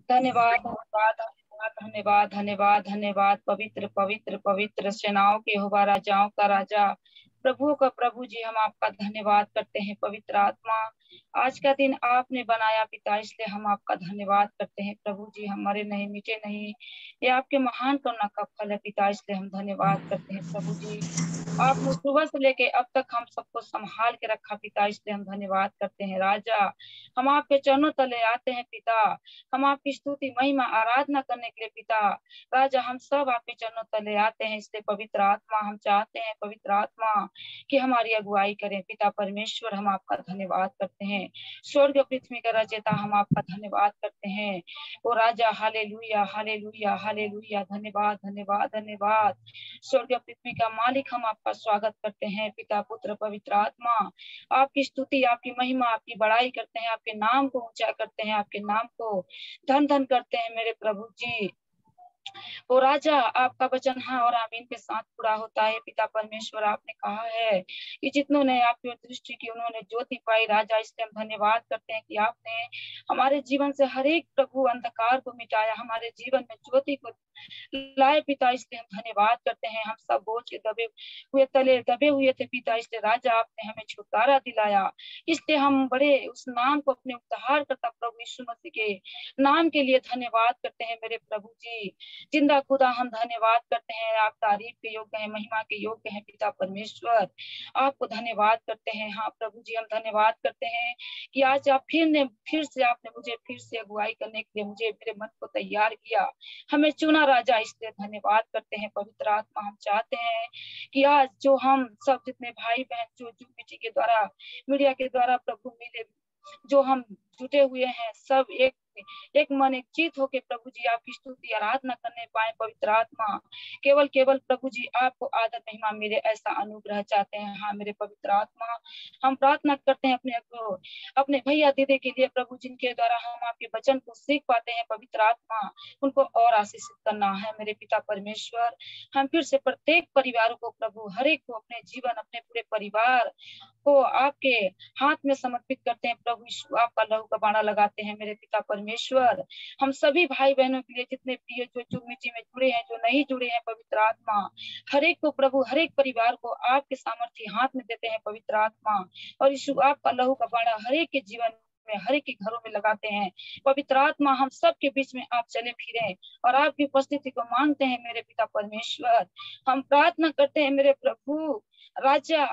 धन्यवाद धन्यवाद धन्यवाद धन्यवाद धन्यवाद धन्यवाद। पवित्र पवित्र पवित्र सेनाओं के यहोवा, राजाओं का राजा, प्रभु का प्रभु जी, हम आपका धन्यवाद करते हैं। पवित्र आत्मा, आज का दिन आपने बनाया पिता, इसलिए हम आपका धन्यवाद करते हैं। प्रभु जी, हमारे नहीं मिटे नहीं, ये आपके महान करुणा का फल है पिता, इसलिए हम धन्यवाद करते हैं। प्रभु जी, आपने सुबह से लेके अब तक हम सबको संभाल के रखा पिता, इसलिए हम धन्यवाद करते हैं। राजा, हम आपके चरणों तले आते हैं पिता, हम आपकी स्तुति महिमा आराधना करने के लिए पिता। राजा, हम सब आपके चरणों तले आते हैं, इसलिए पवित्र आत्मा, हम चाहते हैं पवित्र आत्मा कि हमारी अगुवाई करें पिता परमेश्वर। हम आपका धन्यवाद करते हैं। स्वर्ग पृथ्वी का रचयिता, हम आपका धन्यवाद करते हैं। ओ राजा, हालेलुया हालेलुया हालेलुया, धन्यवाद धन्यवाद धन्यवाद। स्वर्ग पृथ्वी का मालिक, हम आपका स्वागत करते हैं पिता पुत्र पवित्र आत्मा। आपकी स्तुति, आपकी महिमा, आपकी बड़ाई करते हैं, आपके नाम को ऊंचा करते हैं, आपके नाम को धन धन करते हैं मेरे प्रभु जी। ओ राजा, आपका वचन हाँ और आमीन के साथ पूरा होता है पिता परमेश्वर। आपने कहा है कि जितनों ने आपकी दृष्टि की उन्होंने ज्योति पाई। राजा, इसलिए हम धन्यवाद करते हैं कि आपने हमारे जीवन से हर एक प्रभु अंधकार को मिटाया, हमारे जीवन में ज्योति को लाए पिता, इसलिए हम धन्यवाद करते हैं। हम सब बोझ के दबे हुए थे पिता, इसलिए राजा आपने हमें छुटकारा दिलाया। इसलिए हम बड़े उस नाम को अपने उद्धार करता प्रभु यीशु मसीह के नाम के लिए धन्यवाद करते हैं मेरे प्रभु जी। जिंदा खुदा, हम धन्यवाद करते हैं। आप तारीफ के योग्य हैं, महिमा के योग्य हैं पिता परमेश्वर, आपको धन्यवाद करते हैं। हाँ प्रभु जी, हम धन्यवाद करते हैं कि आज आप आपने मुझे फिर से अगुवाई करने के लिए मुझे मेरे मन को तैयार किया, हमें चुना राजा, इसलिए धन्यवाद करते हैं। पवित्र आत्मा, हम चाहते हैं कि आज जो हम सब जितने भाई बहन जो मीटिंग के द्वारा, मीडिया के द्वारा प्रभु मिले, जो हम जुटे हुए हैं, सब एक मन एक चित होके प्रभु जी आपकी स्तुति आराधना करने पाए। पवित्र आत्मा, केवल प्रभु जी आपको आदर महिमा मिले, ऐसा अनुग्रह चाहते हैं। हाँ मेरे पवित्र आत्मा, हम प्रार्थना करते हैं अपने भैया दीदी के लिए प्रभु, जिनके द्वारा हम आपके वचन को सीख पाते हैं। पवित्र आत्मा, उनको और आशीषित करना है मेरे पिता परमेश्वर। हम फिर से प्रत्येक परिवार को प्रभु, हर एक को अपने जीवन, अपने पूरे परिवार को आपके हाथ में समर्पित करते हैं प्रभु यीशु। आपका लहू का बाड़ा लगाते हैं मेरे पिता परमेश्वर। हम सभी भाई बहनों के लिए, जितने प्रिय जो मीटिंग में जुड़े हैं, जो नहीं जुड़े हैं, पवित्र आत्मा हर एक को प्रभु, हर एक परिवार को आपके सामर्थ्य हाथ में देते हैं पवित्र आत्मा। और यीशु, आपका लहू का बाड़ा हर एक के जीवन में, हर एक के घरों में लगाते हैं। पवित्र आत्मा, हम सबके बीच में आप चले फिरे और आपकी उपस्थिति को मांगते हैं मेरे पिता परमेश्वर। हम प्रार्थना करते हैं मेरे प्रभु राजा,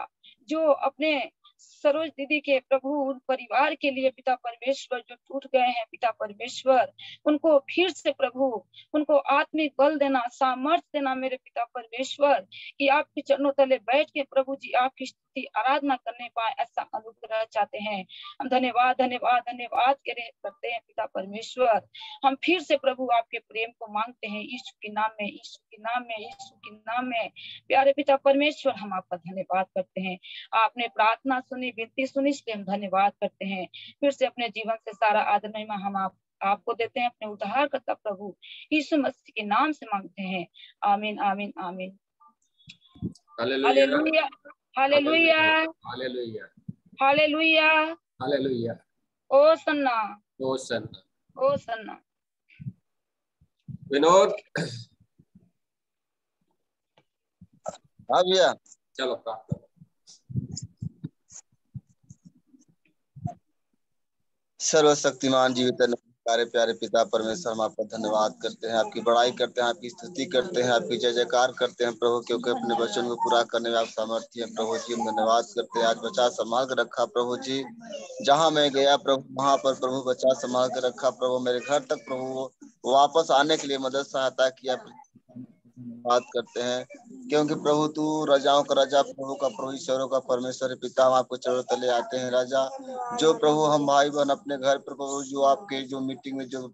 जो अपने सरोज दीदी के प्रभु उन परिवार के लिए पिता परमेश्वर जो टूट गए हैं पिता परमेश्वर, उनको फिर से प्रभु, उनको आत्मिक बल देना, सामर्थ्य देना मेरे पिता परमेश्वर, कि आपके चरणों तले बैठ के प्रभु जी आपकी स्तुति आराधना करने पाए, ऐसा अनुग्रह चाहते हैं। हम धन्यवाद धन्यवाद धन्यवाद करते हैं पिता परमेश्वर। हम फिर से प्रभु आपके प्रेम को मांगते हैं यीशु के नाम में, यीशु के नाम में, यीशु के नाम में। प्यारे पिता परमेश्वर, हम आपका धन्यवाद करते हैं। आपने प्रार्थना सुनी, विनती सुनी, इसलिए हम धन्यवाद करते हैं। फिर से अपने जीवन से सारा आदर महिमा हम आपको देते हैं, अपने उद्धार करता प्रभु यीशु मसीह के नाम से मांगते हैं। आमीन आमीन आमीन। Hallelujah hallelujah hallelujah hallelujah hallelujah. Hosanna hosanna hosanna. Vinod, हाँ भैया, चलो प्रार्थना। सर्वशक्तिमान जीवित प्यारे प्यारे पिता परमेश्वर, हम आपका धन्यवाद करते हैं, आपकी बड़ाई करते हैं, आपकी स्तुति करते हैं, आपकी जय जयकार करते हैं प्रभु, क्योंकि अपने वचन को पूरा करने में आप सामर्थ्य हैं प्रभु जी। हम धन्यवाद करते हैं, आज बचा संभाल कर रखा प्रभु जी। जहाँ मैं गया प्रभु, वहाँ पर प्रभु बचा संभाल कर रखा प्रभु। मेरे घर तक प्रभु वापस आने के लिए मदद सहायता किया, बात करते हैं, क्योंकि प्रभु तू राजाओं का राजा, प्रभु का प्रभु, ईश्वरों का परमेश्वर पिता। हम आपको चरणों तले आते हैं राजा। जो प्रभु हम भाई बहन अपने घर पर प्रभु, जो आपके जो मीटिंग में जो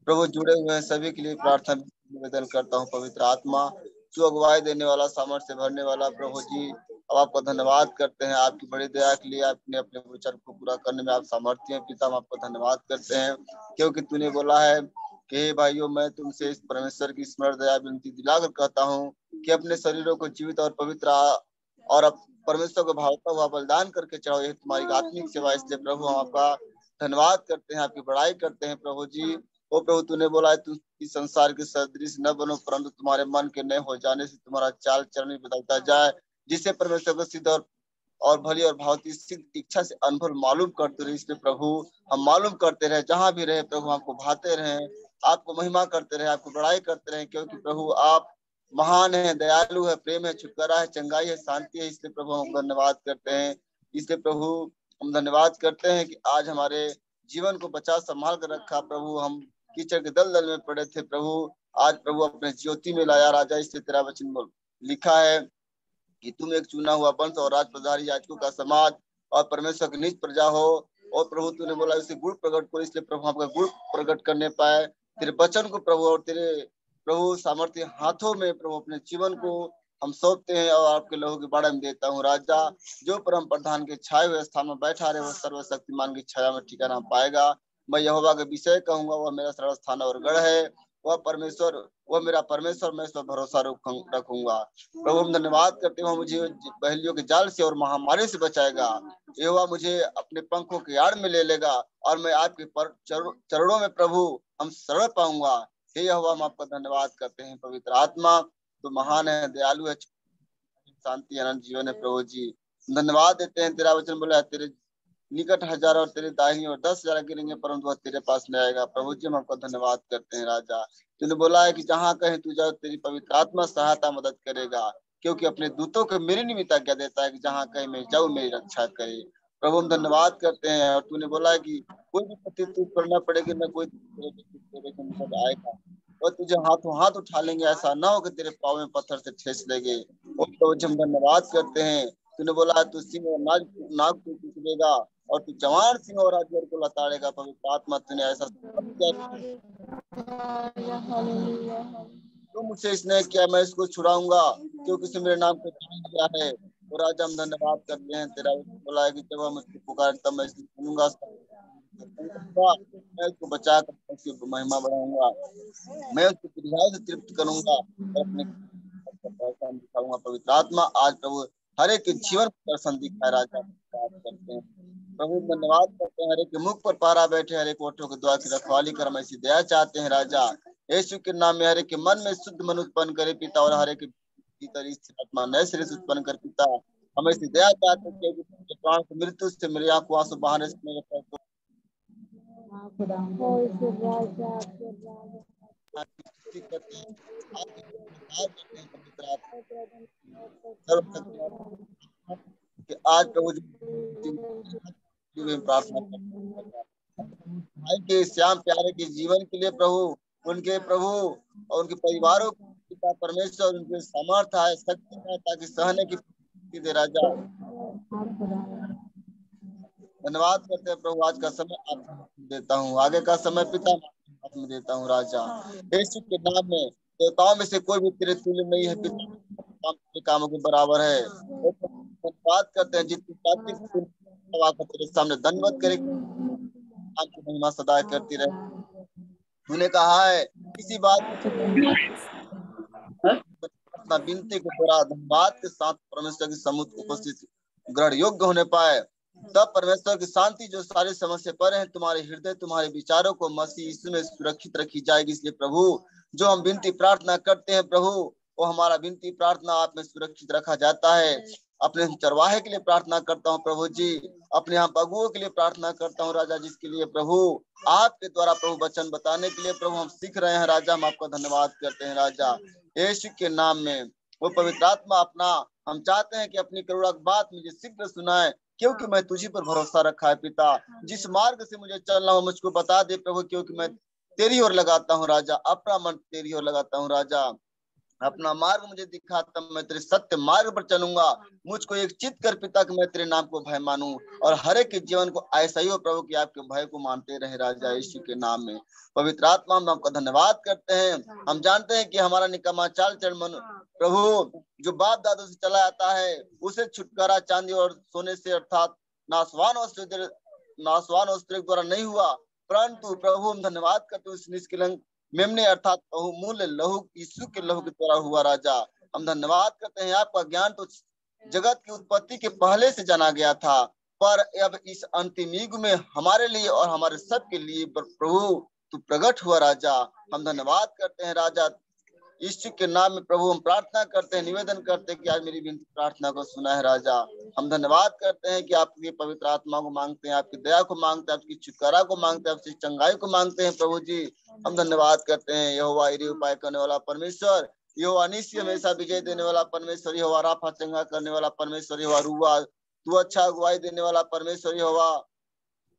प्रभु जुड़े हुए हैं, सभी के लिए प्रार्थना निवेदन करता हूँ। पवित्र आत्मा, जो अगुवाई देने वाला, सामर्थ्य भरने वाला प्रभु जी, अब आपका धन्यवाद करते हैं आपकी बड़ी दया के लिए। आपने अपने विचार को पूरा करने में आप सामर्थ्य हैं पिता। हम आपको धन्यवाद करते हैं, क्योंकि तूने बोला है कि भाइयों, मैं तुमसे इस परमेश्वर की स्मरण दया विनती दिलाकर कहता हूँ कि अपने शरीरों को जीवित और पवित्र और परमेश्वर को भावता हुआ बलिदान करके चढ़ाओ, ये तुम्हारी आत्मिक सेवा। इसलिए प्रभु हम आपका धन्यवाद करते हैं, आपकी बड़ाई करते हैं प्रभु जी। ओ प्रभु तूने बोला है तुम इस संसार के सदृश न बनो, परंतु तुम्हारे मन के नए हो जाने से तुम्हारा चाल चरण भी बदलता जाए, जिससे परमेश्वर को सिद्ध और भली और भावती सिद्ध इच्छा से अनुभव मालूम करते रहे। इसलिए प्रभु हम मालूम करते रहे, जहां भी रहे प्रभु आपको भाते रहे, आपको महिमा करते रहे, आपको बड़ाई करते रहे, क्योंकि प्रभु आप महान है, दयालु है, प्रेम है, छुटकारा है, चंगाई है, शांति है। इसलिए प्रभु हम धन्यवाद करते हैं। इसलिए प्रभु हम धन्यवाद करते हैं कि आज हमारे जीवन को बचा संभाल कर रखा प्रभु। हम कीचड़ के दलदल में पड़े थे प्रभु, आज प्रभु अपने ज्योति में लाया राजा। इसलिए तेरा वचन लिखा है कि तुम एक चुना हुआ वंश और राजप्रधारी याजकों का समाज और परमेश्वर की निज प्रजा हो। और प्रभु तूने बोला उसे गुण प्रकट करो, इसलिए प्रभु आपका गुण प्रकट करने पाए तेरे वचन को प्रभु, और तेरे प्रभु सामर्थ्य हाथों में प्रभु अपने जीवन को हम सौंपते हैं और आपके लहू के बारे में देता हूँ राजा। जो परम प्रधान के छाए हुए स्थान में बैठा रहे, वो सर्वशक्तिमान की छाया में ठिकाना पाएगा। मैं यहोवा के विषय कहूंगा, वह मेरा सरल स्थान और गढ़ है, वह परमेश्वर, वह मेरा परमेश्वर, मैं इस पर भरोसा रखूंगा। प्रभु हम धन्यवाद करते हो, मुझे पहेलियों के जाल से और महामारी से बचाएगा। यहोवा मुझे अपने पंखों की आड़ में ले लेगा और मैं आपके चरणों में प्रभु हम शरण पाऊंगा। हे यहोवा हम आपका धन्यवाद करते हैं। पवित्र आत्मा तो महान है, दयालु है, शांति अनंत जीवन है प्रभु जी। धन्यवाद देते हैं। तेरा वचन बोला तेरे निकट 1000 और तेरे दाहिनी और 10,000 गिरेंगे, परंतु वह तेरे पास नहीं आएगा। प्रभु जी हम आपका धन्यवाद करते हैं राजा। तूने बोला है कि जहाँ कहीं तू जाओ तेरी पवित्र आत्मा सहायता मदद करेगा, क्योंकि अपने दूतों को मेरी निमित्त आज्ञा देता है कि जहाँ कहीं मैं जाऊँ मेरी रक्षा करे। प्रभु हम धन्यवाद करते हैं। और तूने बोला है कि कोई भी प्रतिष्ठित करना पड़ेगी, न कोई निकट आएगा, और तुझे हाथों हाथ उठा लेंगे, ऐसा ना हो कि तेरे पाँव में पत्थर से ठेस लेंगे। और प्रभु जी हम धन्यवाद करते हैं। तूने बोला तू सिंह और नाग को कुचलेगा और तू जवान सिंह और अजगर को लताड़ेगा। पवित्र आत्मा तूने ऐसा तो मुझसे इसने किया, मैं इसको छुड़ाऊंगा, क्योंकि इसने मेरे नाम को जान लिया है। और आज हम धन्यवाद करते हैं। तेरा बोला है कि जब हम उसको पुकार तब मैं इसको सुनूंगा, मैं उसको बचा कर उसकी महिमा बढ़ाऊंगा, मैं उसको दीर्घायु से तृप्त करूंगा और अपने दर्शन दिखाऊंगा। पवित्र आत्मा आज प्रभु हर एक के जीवन को दर्शन दिखाए राजा। बात करते हैं प्रभु, धन्यवाद करते हैं। हर एक के मुख पर पहरा बैठे, हर एक ओठों के द्वार की रखवाली कर, हम ऐसी दया चाहते हैं राजा। यीशु के नाम में हर एक के मन में शुद्ध मन उत्पन्न करे पिता, और हर एक भीतर आत्मा नए सिरे से उत्पन्न कर पिता। हम ऐसी दया चाहते हैं कि प्राण को मृत्यु से मेरे आंखों आंसू बहाने से मेरे पैर को आज प्रभु प्रार्थना भाई के श्याम प्यारे के जीवन के लिए प्रभु, उनके प्रभु और उनके परिवारों पिता परमेश्वर उनके सामर्थ्य है, शक्ति है, ताकि सहने की दे राजा। धन्यवाद करते हैं प्रभु। आज का समय आप देता हूँ, आगे का समय पिता हाथ में देता हूँ राजा। यीशु के नाम में देवताओं में से कोई भी तेरे तुल्य नहीं है पिता, के कामों के बराबर है। धन्यवाद करते हैं जितनी तेरे सामने धन्यवाद करे, आपकी महिमा सदा करती रहे। तूने कहा है किसी बात अपना विनती को पूरा धन्यवाद के साथ परमेश्वर की समुद्र उपस्थित ग्रहण योग्य होने पाए, तब परमेश्वर की शांति जो सारी समस्या पर है, तुम्हारे हृदय तुम्हारे विचारों को मसीह यीशु में सुरक्षित रखी जाएगी। इसलिए प्रभु जो हम विनती प्रार्थना करते हैं प्रभु, वो हमारा विनती प्रार्थना आप में सुरक्षित रखा जाता है। अपने चरवाहे के लिए प्रार्थना करता हूँ प्रभु जी, अपने यहाँ अगुओं के लिए प्रार्थना करता हूँ राजा, जिसके लिए प्रभु आपके द्वारा प्रभु वचन बताने के लिए प्रभु हम सीख रहे हैं राजा। हम आपका धन्यवाद करते हैं राजा, यीशु के नाम में। वो पवित्र आत्मा अपना हम चाहते हैं कि अपनी करुणा की बात मुझे शीघ्र सुनाए, क्योंकि मैं तुझी पर भरोसा रखा है पिता। जिस मार्ग से मुझे चलना हो मुझको बता दे प्रभु, क्योंकि मैं तेरी ओर लगाता हूँ राजा, अपना मन तेरी ओर लगाता हूँ राजा। अपना मार्ग मुझे दिखा, तब मैं तेरे सत्य मार्ग पर चलूंगा। मुझको एक चित कर पिता कि मैं तेरे नाम को भय मानूं, और हर एक के जीवन को ऐसा ही हो प्रभु कि आपके भय को मानते रहे राजा, यीशु के नाम में। पवित्र आत्मा हम आपका धन्यवाद करते हैं। हम जानते हैं कि हमारा निकम्मा चाल चलन मन प्रभु जो बाप दादों से चला आता है, उसे छुटकारा चांदी और सोने से अर्थात नासवान वस्त्र द्वारा नहीं हुआ, परंतु प्रभु हम धन्यवाद करते उस निष्कलंक मेमने अर्थात बहुमूल्य लहू यीशु के लहू के द्वारा हुआ राजा। हम धन्यवाद करते हैं। आपका ज्ञान तो जगत की उत्पत्ति के पहले से जाना गया था, पर अब इस अंतिम युग में हमारे लिए और हमारे सबके लिए प्रभु तू प्रकट हुआ राजा। हम धन्यवाद करते हैं राजा, यीशु के नाम में प्रभु हम प्रार्थना करते हैं, निवेदन करते हैं कि आज मेरी विनती प्रार्थना को सुना है राजा। हम धन्यवाद करते हैं कि आपकी पवित्र आत्मा को मांगते हैं, आपकी दया को मांगते हैं, आपकी छुटकारा को मांगते हैं, आपकी चंगाई को मांगते हैं प्रभु जी। हम धन्यवाद करते हैं यहोवा इरी उपाय करने वाला परमेश्वर, यहोवा निश्चय हमेशा विजय देने वाला परमेश्वर, यहोवा राफा चंगा करने वाला परमेश्वर, यहोवा रुआ तू अच्छा अगुवाई देने वाला परमेश्वर, यहोवा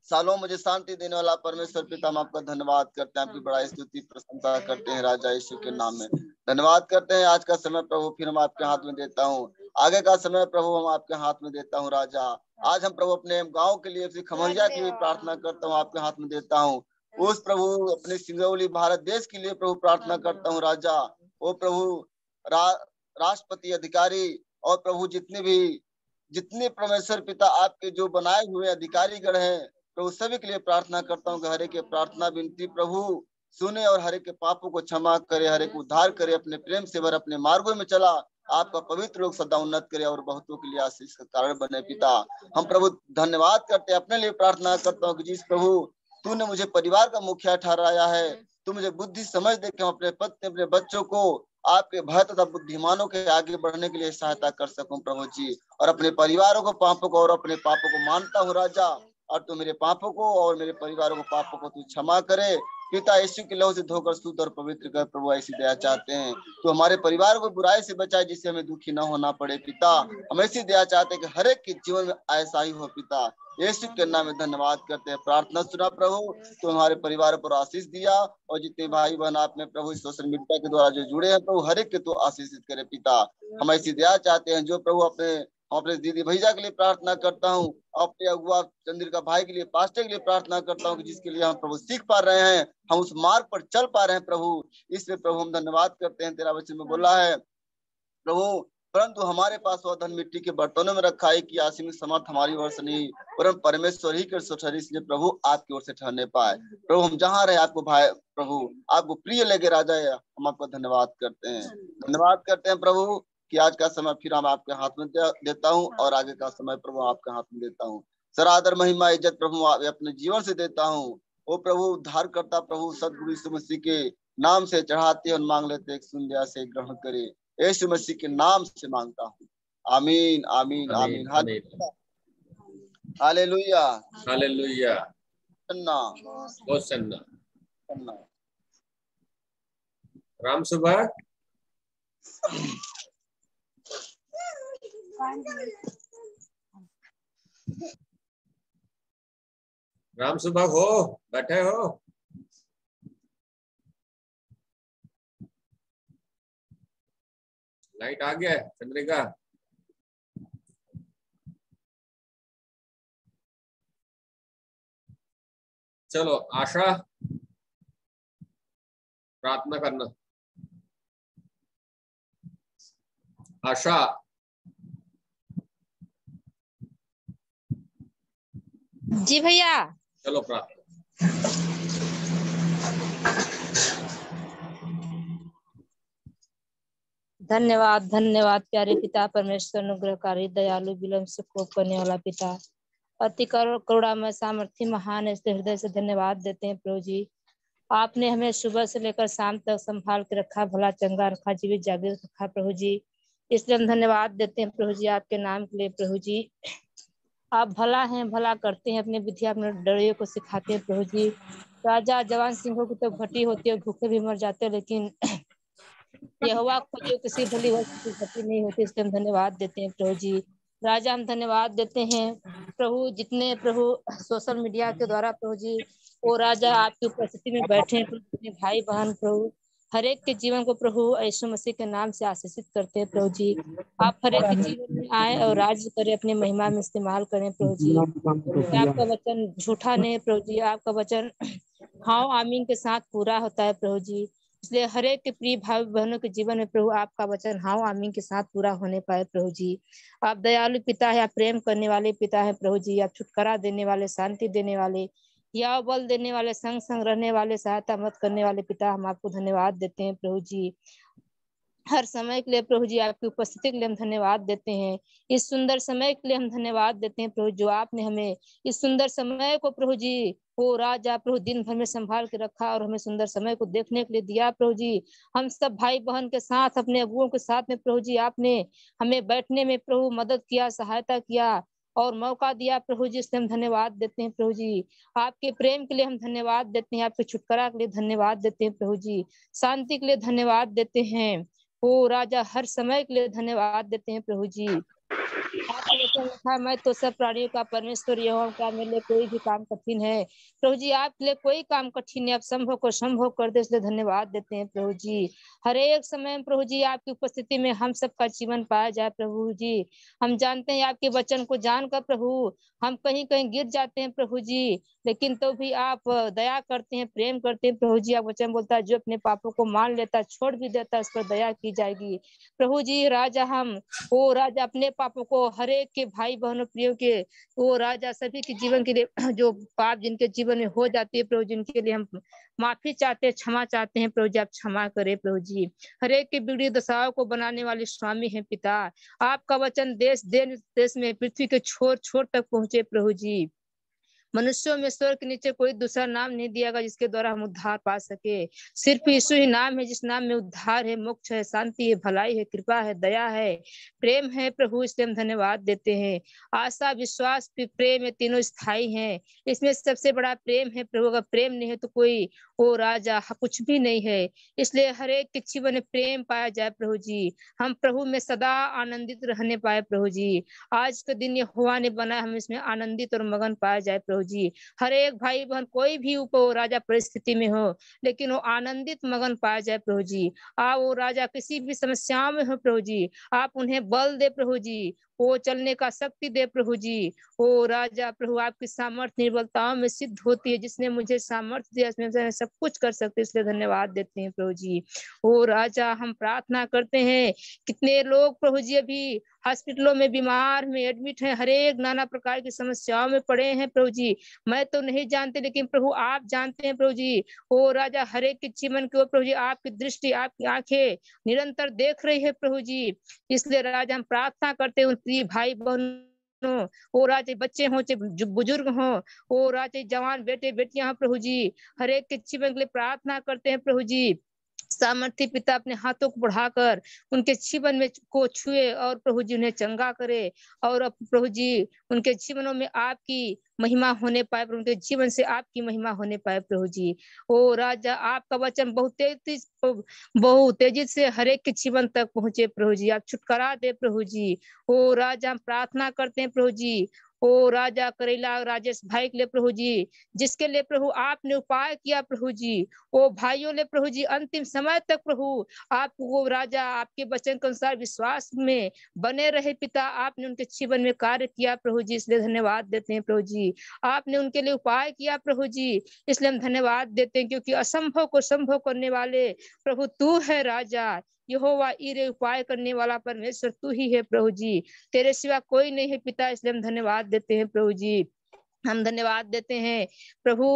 सालों मुझे शांति देने वाला परमेश्वर पिता, हम आपका धन्यवाद करते हैं, आपकी बड़ा स्तुति प्रशंसा करते हैं राजा यीशु के नाम में। धन्यवाद करते हैं आज का समय प्रभु फिर हम आपके हाथ में देता हूँ, आगे का समय प्रभु हम आपके हाथ में देता हूँ राजा। आज हम प्रभु अपने गांव के लिए खमरिया की भी प्रार्थना करता हूँ, आपके हाथ में देता हूँ। उस प्रभु अपने सिंगरौली भारत देश के लिए प्रभु प्रार्थना करता हूँ राजा। वो प्रभु राष्ट्रपति अधिकारी और प्रभु जितने परमेश्वर पिता आपके जो बनाए हुए अधिकारीगण हैं प्रभु सभी के लिए प्रार्थना करता हूँ कि हर एक के प्रार्थना विनती प्रभु सुने और हर एक के पापों को क्षमा करे, हर एक उद्धार करे, अपने प्रेम से भर अपने मार्गों में चला, आपका पवित्र लोग सदा उन्नत करे और बहुतों के लिए आशीष का कारण बने पिता। हम प्रभु धन्यवाद करते हैं, अपने लिए प्रार्थना करता हूँ कि जिस प्रभु तूने मुझे परिवार का मुखिया ठहराया है, तू मुझे बुद्धि समझ दे के अपने पत्नी अपने बच्चों को आपके भय तथा बुद्धिमानों के आगे बढ़ने के लिए सहायता कर सकूं प्रभु जी, और अपने परिवारों को पापों को और अपने पापों को मानता हूँ राजा, और तू मेरे पापों को और मेरे परिवारों को पापों को तू क्षमा करे पिता, यीशु के लहू से धोकर शुद्ध और पवित्र कर प्रभु, ऐसी दया चाहते हैं। तो हमारे परिवार को बुराई से बचाए जिससे हमें दुखी न होना पड़े पिता, हम ऐसी दया चाहते हैं कि हर एक के जीवन में ऐसा ही हो पिता, यीशु के नाम में धन्यवाद करते हैं, प्रार्थना सुना प्रभु। तो हमारे परिवार पर आशीष दिया और जितने भाई बहन आपने प्रभु सोशल मीडिया के द्वारा जो जुड़े हैं प्रभु हर एक के तो आशीषित करे पिता, हम ऐसी दया चाहते हैं। जो प्रभु अपने दीदी भैया के लिए प्रार्थना करता हूँ, अपने अगुआ चंद्रिका भाई के लिए, पास्टर के लिए प्रार्थना करता हूँ कि जिसके लिए हम प्रभु सीख पा रहे हैं, हम उस मार्ग पर चल पा रहे हैं प्रभु, इसलिए प्रभु हम धन्यवाद करते हैं। तेरा वचन में बोला है प्रभु, परंतु हमारे पास वह धन मिट्टी के बर्तनों में रखा है कि आसीमित समर्थ हमारी ओर से नहीं परम परमेश्वर ही के सोच, इसलिए प्रभु आपकी ओर से ठहरने पाए प्रभु, हम जहाँ रहे आपको भाई प्रभु आपको प्रिय लगे राजा, हम आपको धन्यवाद करते हैं, धन्यवाद करते हैं प्रभु कि आज का समय फिर हम आपके हाथ में देता हूँ और आगे का समय प्रभु आपके हाथ में देता हूँ। सर आदर महिमा इज्जत प्रभु अपने जीवन से देता हूँ। वो प्रभु उद्धार करता प्रभु सदगुरु यीशु मसीह के नाम से चढ़ाते और मांग लेते एक सुंदर से ग्रहण करे, यीशु मसीह के नाम से मांगता हूँ, आमीन आमीन आमीन। Hallelujah hallelujah. होसन्ना। राम सुबह राम सुबह हो, बैठे हो? लाइट आ गया चंद्रिका? चलो आशा प्रार्थना करना। आशा जी भैया, चलो प्रार्थना। धन्यवाद धन्यवाद प्यारे पिता परमेश्वर, अनुग्रहकारी दयालु विलंब से कोप करने वाला पिता, अति करुणामय सामर्थ्य महान हृदय से धन्यवाद देते हैं प्रभु जी। आपने हमें सुबह से लेकर शाम तक संभाल के रखा, भला चंगा रखा, जीवित जागृत रखा प्रभु जी, इसलिए हम धन्यवाद देते हैं प्रभु जी आपके नाम के लिए। प्रभु जी आप भला हैं, भला करते हैं, अपने विद्या अपने डरियों को सिखाते हैं प्रभु जी। राजा जवान सिंहों की तो घटी होती है, भूखे भी मर जाते हैं, लेकिन यहोवा खोजो किसी भली वस्तु की घटी नहीं होती, इसलिए हम धन्यवाद देते हैं प्रभु जी। राजा हम धन्यवाद देते हैं प्रभु, जितने प्रभु सोशल मीडिया के द्वारा प्रभु जी वो राजा आपकी उपस्थिति में बैठे हैं, अपने भाई बहन प्रभु हर एक के जीवन को प्रभु यीशु मसीह के नाम से आशीषित करते हैं प्रभु जी। आप हर एक के जीवन में आए और राज्य करें, अपने महिमा में इस्तेमाल करें प्रभु जी। आपका वचन झूठा नहीं प्रभु जी, आपका वचन हाँ आमीन के साथ पूरा होता है प्रभु जी, इसलिए हर एक के प्रिय भाई बहनों के जीवन में प्रभु आपका वचन हाँ आमीन के साथ पूरा होने पाए प्रभु जी। आप दयालु पिता है, आप प्रेम करने वाले पिता है प्रभु जी, आप छुटकारा देने वाले, शांति देने वाले, या बल देने वाले, संग संग रहने वाले, सहायता मत करने वाले पिता, हम आपको धन्यवाद देते हैं प्रभु जी। हर समय के लिए प्रभु जी आपकी उपस्थिति के लिए हम धन्यवाद देते हैं, इस सुंदर समय के लिए हम धन्यवाद देते हैं प्रभु, जो आपने हमें इस सुंदर समय को प्रभु जी ओ राजा प्रभु दिन भर में संभाल के रखा और हमें सुंदर समय को देखने के लिए दिया प्रभु जी। हम सब भाई बहन के साथ, अपने अगुओं के साथ में प्रभु जी आपने हमें बैठने में प्रभु मदद किया, सहायता किया और मौका दिया प्रभु जी, इसलिए हम धन्यवाद देते हैं प्रभु जी। आपके प्रेम के लिए हम धन्यवाद देते हैं, आपके छुटकारा के लिए धन्यवाद देते हैं प्रभु जी, शांति के लिए धन्यवाद देते हैं। ओ राजा हर समय के लिए धन्यवाद देते हैं प्रभु जी। आपके वचन लिखा, मैं तो सब प्राणियों का परमेश्वर यहोवा का, मेरे लिए कोई भी काम कठिन है प्रभु जी, आपके लिए कोई काम कठिन है, आप संभव को संभव कर दे, इसलिए धन्यवाद देते हैं प्रभु जी। हर एक समय में प्रभु जी आपकी उपस्थिति में हम सबका जीवन पाया जाए प्रभु जी। हम जानते हैं आपके वचन को जानकर प्रभु हम कहीं कहीं गिर जाते हैं प्रभु जी, लेकिन तो भी आप दया करते हैं, प्रेम करते हैं प्रभु जी। आप वचन बोलता है जो अपने पापों को मान लेता है, छोड़ भी देता है, उस पर दया की जाएगी प्रभु जी। राजा हम ओ राजा अपने पापों को हर एक के भाई बहनों प्रियो के ओ राजा सभी के जीवन के लिए जो पाप जिनके जीवन में हो जाती है प्रभु, जिनके लिए हम माफी चाहते हैं, क्षमा चाहते हैं प्रभु जी, आप क्षमा करें प्रभु जी। हर एक की बिगड़ी दशाओं को बनाने वाले स्वामी हैं पिता। आपका वचन देश देश में पृथ्वी के छोर छोर तक पहुंचे प्रभु जी। मनुष्यों में स्वर्ग के नीचे कोई दूसरा नाम नहीं दिया गया जिसके द्वारा हम उद्धार पा सके। सिर्फ यीशु ही नाम है जिस नाम में उद्धार है, मोक्ष है, शांति है, भलाई है, कृपा है, दया है, प्रेम है प्रभु, इसलिए हम धन्यवाद देते हैं। आशा, विश्वास, प्रेम ये तीनों स्थायी हैं। इसमें सबसे बड़ा प्रेम है प्रभु, अगर प्रेम नहीं है तो कोई ओ राजा कुछ भी नहीं है। इसलिए हर एक के जीवन में प्रेम पाया जाए प्रभु जी, हम प्रभु में सदा आनंदित रहने पाए प्रभु जी। आज का दिन यहोवा ने बनाया, हम इसमें आनंदित और मगन पाया जाए प्रभु जी। हर एक भाई बहन कोई भी ऊपर राजा परिस्थिति में हो, लेकिन वो आनंदित मगन पाया जाए प्रभु जी। वो राजा किसी भी समस्याओं में हो प्रभु जी, आप उन्हें बल दे प्रभु जी, वो चलने का शक्ति दे प्रभु जी। ओ राजा प्रभु आपकी सामर्थ्य निर्बलताओं में सिद्ध होती है, जिसने मुझे सामर्थ्य दिया इसमें सब कुछ कर सकते, इसलिए धन्यवाद देते हैं प्रभु जी। ओ राजा हम प्रार्थना करते हैं, कितने लोग प्रभु जी अभी हॉस्पिटलों में बीमार में एडमिट हैं, हर एक नाना प्रकार की समस्याओं में पड़े हैं प्रभु जी। मैं तो नहीं जानते, लेकिन प्रभु आप जानते हैं प्रभु जी। ओ राजा हर एक के जीवन के प्रभु जी आपकी दृष्टि, आपकी आंखें निरंतर देख रही है प्रभु जी। इसलिए राजा हम प्रार्थना करते हैं उन प्रिय भाई बहनों, ओ राजे बच्चे हो चाहे बुजुर्ग हो, ओ राजे जवान बेटे बेटियां प्रभु जी, हर एक के जीवन के लिए प्रार्थना करते हैं प्रभु जी। सामर्थ्य पिता अपने हाथों को बढ़ाकर उनके जीवन में को छुए और प्रभु जी उन्हें चंगा करे, और प्रभु जी उनके जीवनों में आपकी महिमा होने पाए, उनके जीवन से आपकी महिमा होने पाए प्रभु जी। ओ राजा आपका वचन बहुत तेजी से हर एक के जीवन तक पहुंचे प्रभु जी, आप छुटकारा दे प्रभु जी। ओ राजा हम प्रार्थना करते हैं प्रभु जी, ओ राजा करेला राजेश भाई के लिए प्रभु जी, जिसके लिए प्रभु आपने उपाय किया प्रभु जी, ओ भाइयों ने प्रभु जी अंतिम समय तक प्रभु आप वो राजा आपके वचन के अनुसार विश्वास में बने रहे पिता, आपने उनके जीवन में कार्य किया प्रभु जी, इसलिए धन्यवाद देते हैं प्रभु जी। आपने उनके लिए उपाय किया प्रभु जी, इसलिए हम धन्यवाद देते हैं, क्योंकि असंभव को संभव करने वाले प्रभु तू है राजा। यहोवा ईरे उपाय करने वाला परमेश्वर तू ही है प्रभु जी, तेरे सिवा कोई नहीं है पिता, इसलिए हम धन्यवाद देते हैं प्रभु जी। हम धन्यवाद देते हैं प्रभु,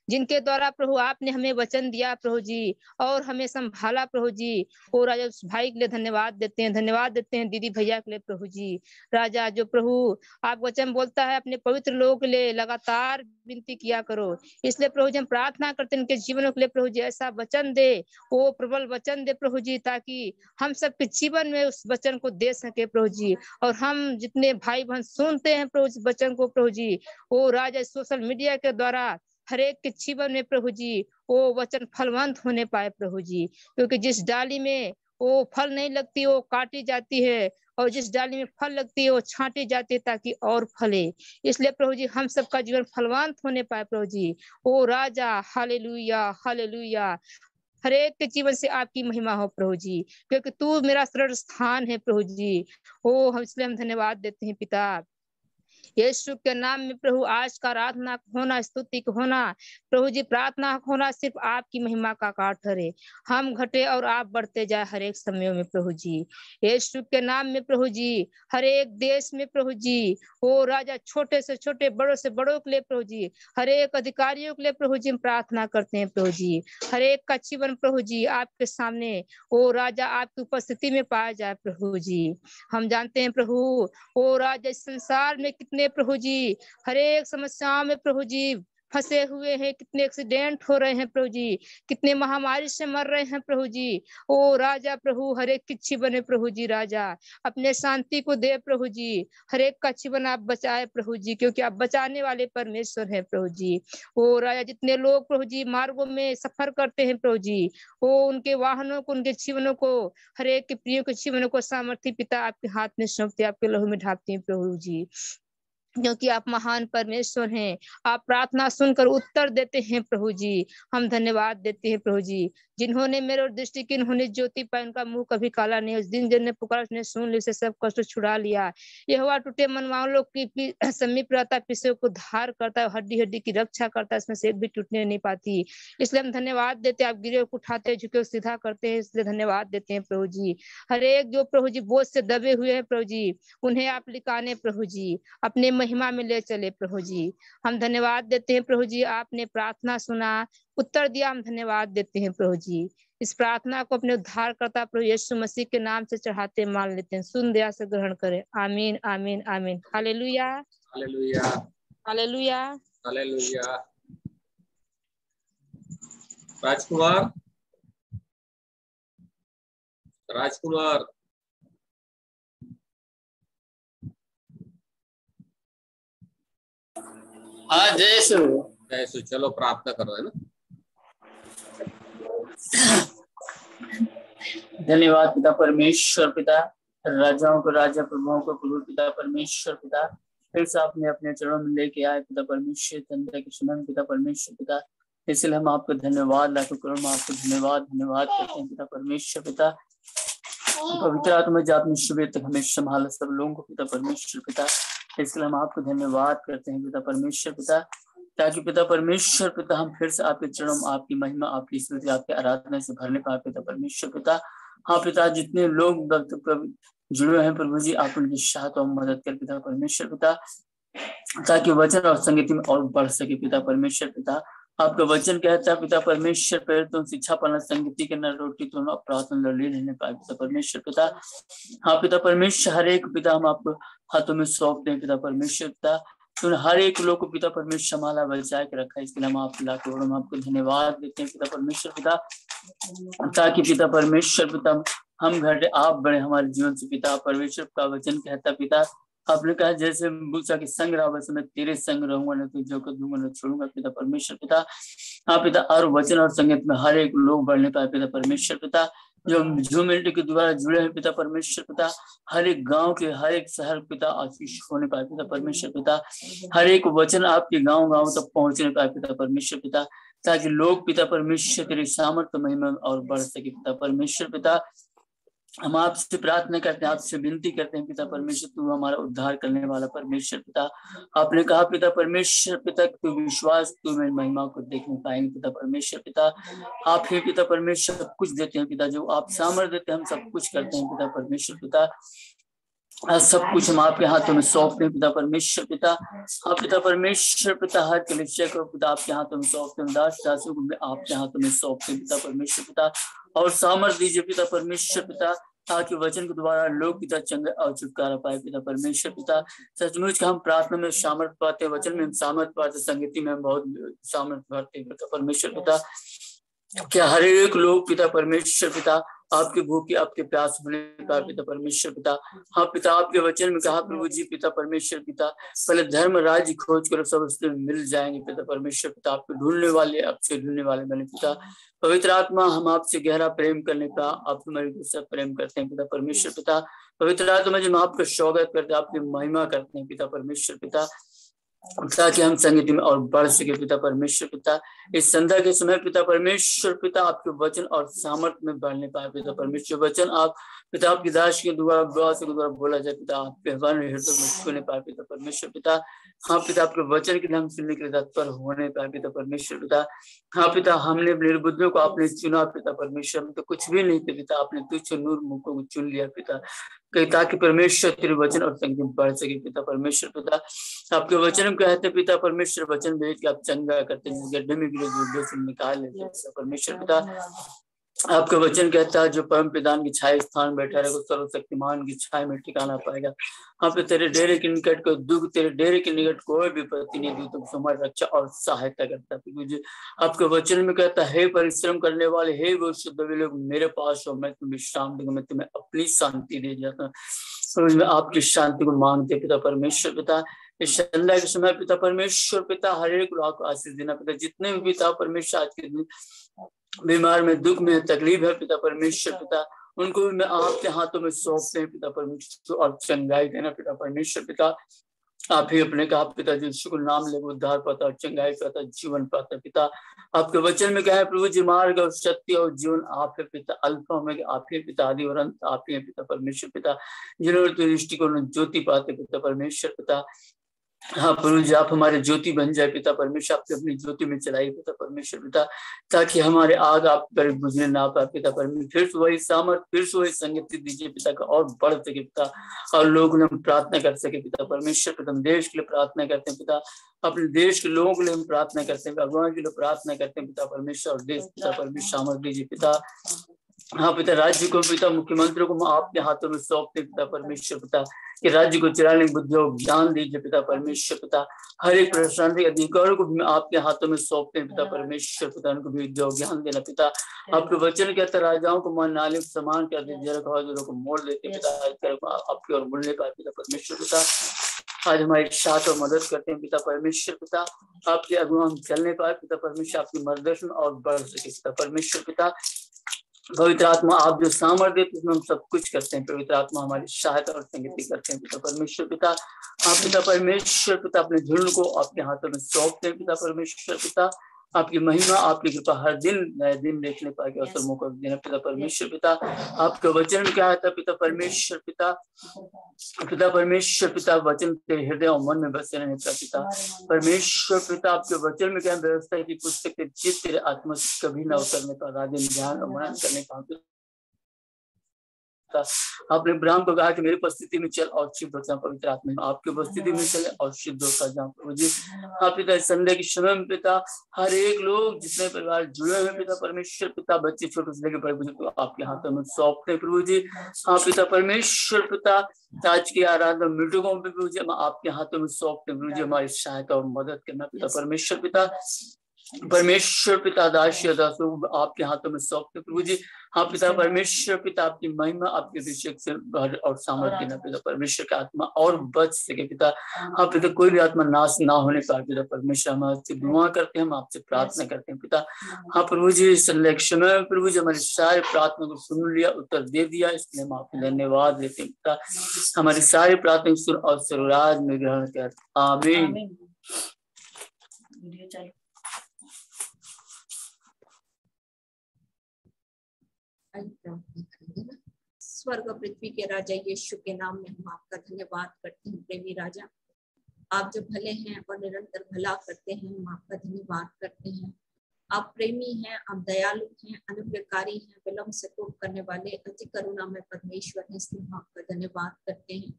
जिनके द्वारा प्रभु आपने हमें वचन दिया प्रभु जी और हमें संभाला प्रभु जी। ओ राजा उस भाई के लिए धन्यवाद देते हैं, धन्यवाद देते हैं दीदी भैया के लिए प्रभु जी। राजा जो प्रभु आप वचन बोलता है अपने पवित्र लोगों के लिए लगातार विनती किया करो, इसलिए प्रभु जी हम प्रार्थना करते हैं उनके जीवनों के लिए प्रभु जी ऐसा वचन दे, वो प्रबल वचन दे प्रभु जी, ताकि हम सबके जीवन में उस वचन को दे सके प्रभु जी। और हम जितने भाई बहन सुनते हैं प्रभु जी वचन को प्रभु जी, ओ राजा सोशल मीडिया के द्वारा हर एक के जीवन में प्रभु जी वो वचन फलवंत होने पाए प्रभु जी, क्योंकि जिस डाली में वो फल नहीं लगती वो काटी जाती है, और जिस डाली में फल लगती है वो छांटी जाती है ताकि और फले। इसलिए प्रभु जी हम सबका जीवन फलवंत होने पाए प्रभु जी। ओ राजा हालेलुया हालेलुया, हर एक के जीवन से आपकी महिमा हो प्रभु जी, क्योंकि तू मेरा शरण स्थान है प्रभु जी। ओ हम इसलिए हम धन्यवाद देते हैं पिता, यीशु के नाम में प्रभु आज का आराधना होना, स्तुति होना प्रभु जी, प्रार्थना होना सिर्फ आपकी महिमा का कारण ठहरे, हम घटे और आप बढ़ते जाए हर एक समय में प्रभु जी। यीशु के नाम में प्रभु जी हर एक देश में प्रभु जी, ओ राजा छोटे से छोटे बड़ों से बड़ों के लिए प्रभु जी, हर एक अधिकारियों के लिए प्रभु जी हम प्रार्थना करते हैं प्रभु जी। हर एक का जीवन प्रभु जी आपके सामने ओ राजा आपकी उपस्थिति में पाया जाए प्रभु जी। हम जानते हैं प्रभु ओ राजा इस संसार में कितने प्रभु जी हर एक समस्याओं में प्रभु जी फंसे हुए हैं, कितने एक्सीडेंट हो रहे हैं प्रभु जी, कितने महामारी से मर रहे हैं प्रभु जी। ओ राजा प्रभु, हर एक किच्छी बने प्रभु जी, राजा अपने शांति को दे प्रभु जी, हर एक का जीवन आप बचाए प्रभु जी, क्योंकि आप बचाने वाले परमेश्वर हैं प्रभु जी। ओ राजा, जितने लोग प्रभु जी मार्गों में सफर करते हैं प्रभु जी, वो उनके वाहनों को, उनके जीवनों को, हर एक के प्रिय के जीवनों को सामर्थ्य पिता आपके हाथ में सौंपते, आपके लहू में ढापते हैं प्रभु जी, क्योंकि आप महान परमेश्वर हैं। आप प्रार्थना सुनकर उत्तर देते हैं प्रभु जी। हम धन्यवाद देते हैं प्रभु जी, जिन्होंने मेरे और दृष्टि की उन्होंने ज्योति पाई, उनका मुंह कभी काला नहीं। उस दिन जिन्हें पुकार उसने सुन ली, से सब कष्ट छुड़ा लिया। यहोवा टूटे मन वालों की समीप रहता, पिसे को धार करता है, हड्डी हड्डी की रक्षा करता है, इसमें से एक भी टूटने नहीं पाती। इसलिए हम धन्यवाद देते हैं, आप गिरे को उठाते झुके सीधा करते हैं, इसलिए धन्यवाद देते हैं प्रभु जी। हर एक जो प्रभु जी बोझ से दबे हुए हैं प्रभु जी, उन्हें आप लिकाने प्रभु जी, अपने महिमा में ले चले प्रभु जी। हम धन्यवाद देते हैं प्रभु जी, आपने प्रार्थना सुना, उत्तर दिया, हम धन्यवाद देते हैं प्रभु जी। इस प्रार्थना को अपने उद्धार करता प्रभु यीशु मसीह के नाम से चढ़ाते मान लेते हैं, सुन दया से ग्रहण करें। आमीन आमीन आमीन। Hallelujah hallelujah hallelujah. हालेलुया। राजकुमार, राजकुमार, हाँ जयसु। जयसु, चलो प्रार्थना करो, है ना। धन्यवाद पिता परमेश्वर, पिता राजाओं को राजा, प्रभुओं को प्रभु, पिता परमेश्वर पिता फिर से आपने अपने चरणों में लेके आए पिता परमेश्वर, तंत्र के सुमन पिता परमेश्वर पिता, इसलिए हम आपको धन्यवाद लाखों करोड़ आपको धन्यवाद करते हैं पिता परमेश्वर पिता। पवित्र आत्मा जो आपने सुबह तक हमें संभाला सब लोगों को पिता परमेश्वर पिता, इसलिए हम आपको धन्यवाद करते हैं पिता परमेश्वर पिता, ताकि पिता परमेश्वर पिता हम फिर से आपके चरणों में आपकी महिमा, आपकी स्तुति, आपकी आराधना से भरने पाए पिता परमेश्वर पिता। हाँ पिता, जितने लोग जुड़े हैं प्रभु जी, आप उनकी सहायता और मदद कर पिता परमेश्वर पिता, ताकि वचन और संगति में और बढ़ सके पिता परमेश्वर पिता। आपका वचन कहता है पिता परमेश्वर, पहले तुम शिक्षा पाना संगति के न रोटी तुम प्रार्थना लड़ी रहने पाए पिता परमेश्वर पिता। हाँ पिता परमेश्वर, हर एक पिता हम आपको हाथों में सौंपते हैं पिता परमेश्वर पिता, तुमने हर एक लोग को पिता परमेश्वर संभाला बचा के रखा है, इसके लिए हम आप लाखों हम आपको धन्यवाद देते हैं पिता परमेश्वर पिता, ताकि पिता परमेश्वर पिता हम घटे आप बड़े हमारे जीवन से पिता परमेश्वर का वचन कहता पिता, आपने कहा जैसे मूसा के संग रहा वैसे मैं तेरे संग रहूंगा, न तो जो कर दूंगा न छोड़ूंगा पिता परमेश्वर पिता। हाँ पिता, और वचन और संगत में हर एक लोग बढ़ने पाए पिता परमेश्वर पिता, जो जूम के द्वारा जुड़े हैं पिता परमेश्वर पिता, हर एक गांव के हर एक शहर पिता आशीष होने पाए पिता परमेश्वर पिता, हर एक वचन आपके गांव तक पहुंचने पाए पिता परमेश्वर पिता, ताकि लोग पिता परमेश्वर तेरी सामर्थ्य महिमा और बढ़ सके पिता परमेश्वर पिता। हम आपसे प्रार्थना करते हैं, आपसे विनती करते हैं पिता परमेश्वर, तू हमारा उद्धार करने वाला परमेश्वर पिता। आपने कहा पिता परमेश्वर पिता, तू विश्वास तू मेरी महिमा को देखने पाएंगे पिता परमेश्वर पिता। आप ही पिता परमेश्वर सब कुछ देते हैं पिता, जो आप सामर्थ्य देते हैं हम सब कुछ करते हैं पिता परमेश्वर पिता। आज सब कुछ हम आपके हाथों में सौंपते हैं पिता परमेश्वर पिता। हाँ पिता परमेश्वर पिता, हर कलीसिया को पिता आपके हाथों में सौंपते हैं, दास दासियों को आपके हाथों में सौंपते हैं पिता परमेश्वर पिता, और सामर्थ्य दीजिए पिता परमेश्वर पिता, ताकि वचन के द्वारा लोग पिता चंगा और छुटकारा पाए पिता परमेश्वर पिता। सचमुच हम प्रार्थना में सामर्थ्य पाते, वचन में हम सामर्थ्य पाते, संगति में हम बहुत सामर्थ्य पाते पिता परमेश्वर पिता। क्या हर एक लोग पिता परमेश्वर पिता आपके भूखे आपके प्यास होने का पिता परमेश्वर पिता। हाँ पिता, आपके वचन में कहा प्रभु जी पिता परमेश्वर पिता, पहले धर्म राज्य खोज करो सब उसमें मिल जाएंगे पिता परमेश्वर पिता। आपको ढूंढने वाले आपसे ढूंढने वाले बने पिता। पवित्र आत्मा, हम आपसे गहरा प्रेम करने का आप हमारे सब प्रेम करते हैं पिता परमेश्वर पिता। पवित्र आत्मा जी, हम आपका स्वागत करते हैं, आपकी महिमा करते हैं पिता परमेश्वर पिता, ताकि हम संगति में और बढ़ सके पिता परमेश्वर पिता। इस संध्या के समय पिता परमेश्वर पिता आपके वचन और सामर्थ्य में बढ़ने पाए पिता परमेश्वर। वचन आप पिता आपकी दास के द्वारा द्वारा बोला जाए पिता, आपके हृदय में छूने पाए पिता परमेश्वर पिता। हाँ पिता, आपके वचन के हम सुनने के लिए तत्पर होने पाए पिता परमेश्वर पिता। हाँ पिता, हमने निर्बुद्धियों को आपने चुना पिता परमेश्वर, तो कुछ भी नहीं थे पिता, आपने तुच्छ नूर मुखों को चुन लिया पिता, ताकि परमेश्वर तेरे वचन और संगति में बढ़ सके पिता परमेश्वर पिता। आपके वचन कहते पिता परमेश्वर, वचन भेज के आप चंगा करते हैं, गड्ढे में गिरे से निकाल लेते पिता परमेश्वर पिता। आपका वचन कहता है जो परम पितान की छाया स्थान बैठा रहेगा सर्वशक्तिमान की छाया में ठिकाना पाएगा। हाँ पे तेरे डेरे के निकट को दुख, तेरे डेरे के निकट कोई विपत्ति नहीं, दूत हमारी रक्षा और सहायता करता है। मुझे आपके वचन में कहता है, परिश्रम करने वाले हे वो शुद्ध लोग मेरे पास हो, मैं तुम्हें विश्राम दूंगा, मैं तुम्हें अपनी शांति दे जाता हूँ। समझ में आपकी शांति को मांगते पिता परमेश्वर पिता। इस संध्या के समय पिता परमेश्वर पिता हर एक को आशीष देना पिता। जितने भी पिता परमेश्वर आज के दिन बीमार में, दुख में, तकलीफ है पिता परमेश्वर पिता, उनको भी मैं आपके हाथों में सौंपते हैं पिता परमेश्वर, और चंगाई देना पिता परमेश्वर पिता। आप ही अपने कहा पिता जो यीशु को नाम ले उद्धार पाता और चंगाई पाता, जीवन पाता पिता। आपके वचन में क्या है प्रभु जी, मार्ग और सत्य और जीवन आप है पिता, अल्फा में आप ही पिता, आदि और अंत आप ही है पिता परमेश्वर पिता। जिन्होंने तो दृष्टिकोण ज्योति पाते पिता परमेश्वर पिता। हाँ प्रभु जी आप हमारे ज्योति बन जाए पिता परमेश्वर, आपके अपनी ज्योति में चलाइए पिता परमेश्वर पिता, ताकि हमारे आग आप पर बुझने ना पाए पिता परमेश्वर। फिर से वही सामर्थ, फिर से वही संगति दीजिए पिता का, और बढ़ सके पिता, और लोग हम प्रार्थना कर सके पिता परमेश्वर पिता। हम देश के लिए प्रार्थना करते हैं पिता, अपने देश के लोगों के लिए हम प्रार्थना करते हैं, भगवान के लिए प्रार्थना करते हैं पिता परमेश्वर, और देश पिता परमेश्वर सामर्थ दीजिए पिता। हाँ पिता राज्य को पिता, मुख्यमंत्री को आपके हाथों में सौंपते पिता परमेश्वर पिता, कि राज्य को चलाने की बुद्धि और ज्ञान दीजिए पिता परमेश्वर पिता। हर एक प्रशासनिक अधिकारियों को भी आपके हाथों में सौंपते पिता परमेश्वर पिता, उनको भी विद्या और ज्ञान देना पिता। आपके वचन कहता है राजाओं को मान नाले समान कर दीजिए, को मोड़ देते पिता, आपकी ओर मुड़ने पाए पिता परमेश्वर पिता। आज हमारी साथ और मदद करते हैं पिता परमेश्वर पिता, आपके अगुआ हम चलने पाए पिता परमेश्वर, आपकी मार्गदर्शन और बढ़ सके पिता परमेश्वर पिता। पवित्र आत्मा आप जो सामर्थ्य देते हैं हम सब कुछ करते हैं, पवित्र आत्मा हमारी सहायता और संगति करते हैं पिता परमेश्वर पिता। आप पिता परमेश्वर पिता अपने झुंड को आपके हाथों में सौंपते हैं पिता परमेश्वर पिता। आपकी महिमा आपकी कृपा हर दिन नए दिन देखने पाएगा और मौका देना पिता परमेश्वर पिता। आपके वचन क्या आता पिता परमेश्वर पिता, पिता परमेश्वर पिता वचन तेरे हृदय और मन में बसे रहने का पिता परमेश्वर पिता। आपके वचन में क्या व्यवस्था की पुस्तक के चित्त तेरे आत्मा से कभी ना उतरने का, राजन ध्यान और मनन करने का आपने इब्राहिम को कहा कि मेरी उपस्थिति में चल और शुद्ध होता। पवित्र आत्मा आपकी उपस्थिति में चले और शुद्ध होता जाऊं प्रभु जी। हाँ पिता संडे के समय में पिता हर एक लोग जितने परिवार जुड़े हुए पिता परमेश्वर पिता, बच्चे छोटे से लेकर बड़े बुजुर्ग आपके हाथों में सौंपते प्रभु जी। हाँ पिता परमेश्वर पिता आज की आराधना मीटिंगों में प्रभु जी आपके हाथों में सौंपते प्रभु जी, हमारी सहायता और मदद करना पिता परमेश्वर पिता। परमेश्वर पिता दासी दासों आपके हाथों में सौंपते प्रभु जी। हाँ पिता परमेश्वर पिता आपकी महिमा आपके अभिषेक से और सामर्थ्य देना पिता परमेश्वर की आत्मा और बच सके पिता। हाँ पिता कोई भी आत्मा नाश ना होने पाए पिता परमेश्वर, हम आपसे दुआ करते हैं, हम आपसे प्रार्थना करते हैं पिता। हाँ प्रभु जी संरक्षण में प्रभु जी हमारी सारी प्रार्थना को सुन लिया, उत्तर दे दिया, इसलिए हम आपको धन्यवाद देते हैं पिता। हमारी सारी प्रार्थना सुन और सर्वराज में ग्रहण कर, आमीन। स्वर्ग पृथ्वी के राजा यीशु के नाम में हम आपका धन्यवाद करते हैं। प्रेमी राजा आप जो भले हैं और निरंतर भला करते हैं, हम आपका धन्यवाद करते हैं। आप प्रेमी हैं, आप दयालु हैं, अनुग्रहकारी हैं, विलम्ब से कोप करने वाले अति करुणा में परमेश्वर हैं, इसलिए हम आपका धन्यवाद करते हैं।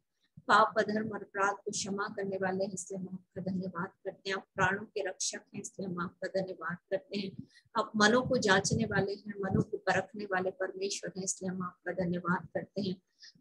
पाप अधर्म और अपराध को क्षमा करने वाले हैं, इसलिए हम आपका धन्यवाद करते हैं। आप प्राणों के रक्षक हैं, इसलिए हम आपका धन्यवाद करते हैं। आप मनों को जांचने वाले हैं, मनों को परखने वाले परमेश्वर हैं, इसलिए हम आपका धन्यवाद करते हैं।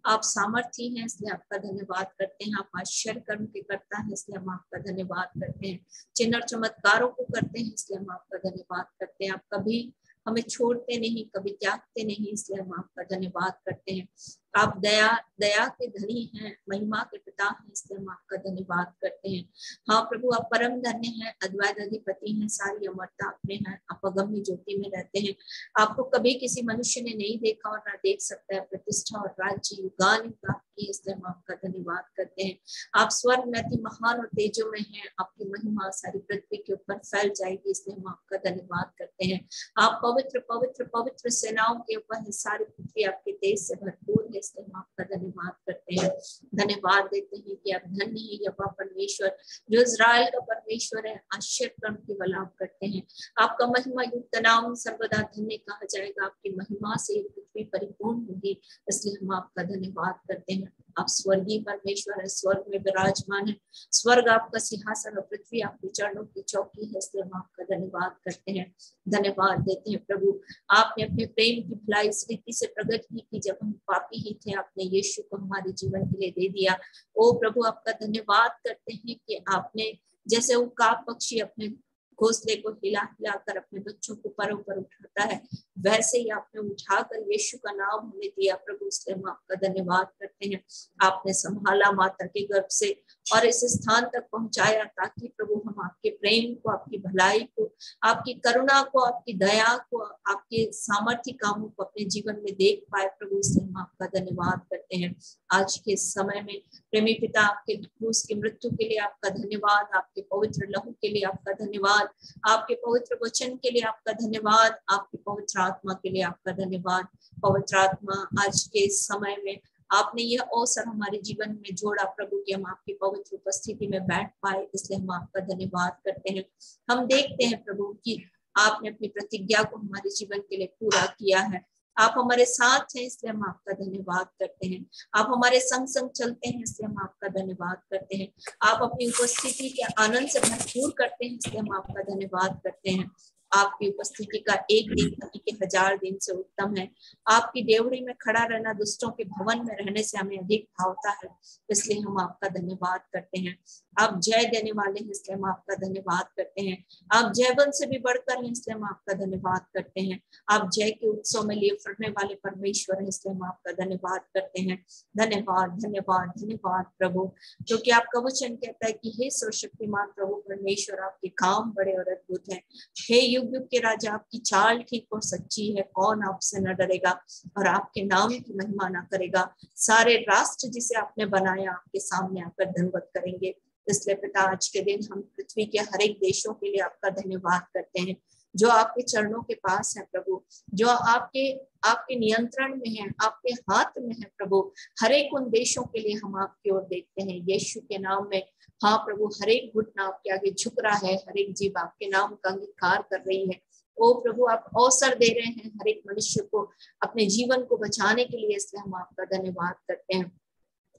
आप सामर्थी हैं, इसलिए आपका धन्यवाद करते हैं। आप आश्चर्य कर्म के करता है, इसलिए हम आपका धन्यवाद करते हैं। चिन्ह और चमत्कारों को करते हैं, इसलिए हम आपका धन्यवाद करते हैं। आप कभी हमें छोड़ते नहीं, कभी त्यागते नहीं, इसलिए हम आपका धन्यवाद करते हैं। आप दया के धनी हैं, महिमा के पिता हैं, इसलिए हम आपका धन्यवाद करते हैं। हाँ प्रभु आप परम धन्य हैं, अद्वैत अधिपति हैं, सारी अमरता अपने हैं, आप अगम्य ज्योति में रहते हैं। आपको कभी किसी मनुष्य ने नहीं देखा और ना देख सकता है। प्रतिष्ठा और राज्य युगानुयुग आपकी, इसलिए हम आपका धन्यवाद करते हैं। आप स्वर्ग में अति महान और तेजो में हैं, आपकी महिमा सारी पृथ्वी के ऊपर फैल जाएगी, इसलिए हम आपका धन्यवाद करते हैं। आप पवित्र पवित्र पवित्र सेनाओं के ऊपर है, सारी पृथ्वी आपके तेज से भरपूर है, इसलिए हम आपका धन्यवाद करते हैं। धन्यवाद देते हैं कि आप धन्य है यहोवा परमेश्वर जो इजराइल का परमेश्वर है, आश्चर्य कर्म केवल आप करते हैं। आपका महिमा युक्त नाम सर्वदा धन्य कहा जाएगा, आपकी महिमा से पृथ्वी परिपूर्ण होगी, इसलिए हम आपका धन्यवाद करते हैं। आप स्वर्गीय परमेश्वर है, स्वर्ग में विराजमान है। स्वर्ग आपका सिंहासन और पृथ्वी आपके चरणों की चौकी है, इसलिए हम आपका धन्यवाद करते हैं, धन्यवाद देते हैं प्रभु। आपने अपने प्रेम की भलाई इस रीति से प्रकट की कि जब हम पापी ही थे आपने यीशु को हमारे जीवन के लिए दे दिया। ओ प्रभु आपका धन्यवाद करते हैं कि आपने जैसे वो काक पक्षी अपने घोंसले को हिला हिलाकर अपने बच्चों को पर ऊपर उठाता है, वैसे ही आपने उठाकर यीशु का नाम हमें दिया प्रभु, इसलिए हम आपका धन्यवाद करते हैं। आपने संभाला माता के गर्भ से और इस स्थान तक पहुंचाया ताकि प्रभु हम आपके प्रेम को, आपकी भलाई को, आपकी करुणा को, आपकी दया को, आपके सामर्थ्य कामों को अपने जीवन में देख पाए प्रभु, इसलिए हम आपका धन्यवाद करते हैं। आज के समय में प्रेमी पिता आपके क्रूस की मृत्यु के लिए आपका धन्यवाद, आपके पवित्र लहू के लिए आपका धन्यवाद, आपके पवित्र वचन के लिए आपका धन्यवाद, आपके पवित्र आत्मा के लिए आपका धन्यवाद। पवित्र आत्मा आज के समय में आपने यह अवसर हमारे जीवन में जोड़ा प्रभु कि हम आपकी पवित्र उपस्थिति में बैठ पाए, इसलिए हम आपका धन्यवाद करते हैं। हम देखते हैं प्रभु कि आपने अपनी प्रतिज्ञा को हमारे जीवन के लिए पूरा किया है। आप हमारे साथ हैं, इसलिए हम आपका धन्यवाद करते हैं। आप हमारे संग संग चलते हैं, इसलिए हम आपका धन्यवाद करते हैं। आप अपनी उपस्थिति के आनंद से भरपूर करते हैं, इसलिए हम आपका धन्यवाद करते हैं। आपकी उपस्थिति का एक दिन के 1000 दिन से उत्तम है। आपकी डेवड़ी में खड़ा रहना दुष्टों के भवन में रहने से हमें अधिक भावता है, इसलिए हम आपका धन्यवाद करते हैं। आप जय देने वाले हैं, इसलिए हम आपका धन्यवाद करते हैं। आप जयवंत से भी बढ़कर हैं, इसलिए हम आपका धन्यवाद करते हैं। आप जय के उत्सव में लिए फरने वाले परमेश्वर हैं, इसलिए हम आपका धन्यवाद करते हैं। धन्यवाद धन्यवाद धन्यवाद प्रभु, क्योंकि आपका वचन कहता है कि हे सर्वशक्तिमान प्रभु परमेश्वर, आपके काम बड़े और अद्भुत हैं। हे युग युग के राजा, आपकी चाल ठीक और सच्ची है, कौन आपसे न डरेगा और आपके नाम की महिमा न करेगा। सारे राष्ट्र जिसे आपने बनाया आपके सामने आकर दंडवत करेंगे। इसलिए पिता आज के दिन हम पृथ्वी के हर एक देशों के लिए आपका धन्यवाद करते हैं जो आपके चरणों के पास है प्रभु, जो आपके नियंत्रण में है, आपके हाथ में है प्रभु। हर एक उन देशों के लिए हम आपकी ओर देखते हैं यीशु के नाम में। हाँ प्रभु, हर एक घुटना आपके आगे झुक रहा है, हर एक जीभ आपके नाम का अंगीकार कर रही है। ओ प्रभु, आप अवसर दे रहे हैं हर एक मनुष्य को अपने जीवन को बचाने के लिए, इसलिए हम आपका धन्यवाद करते हैं।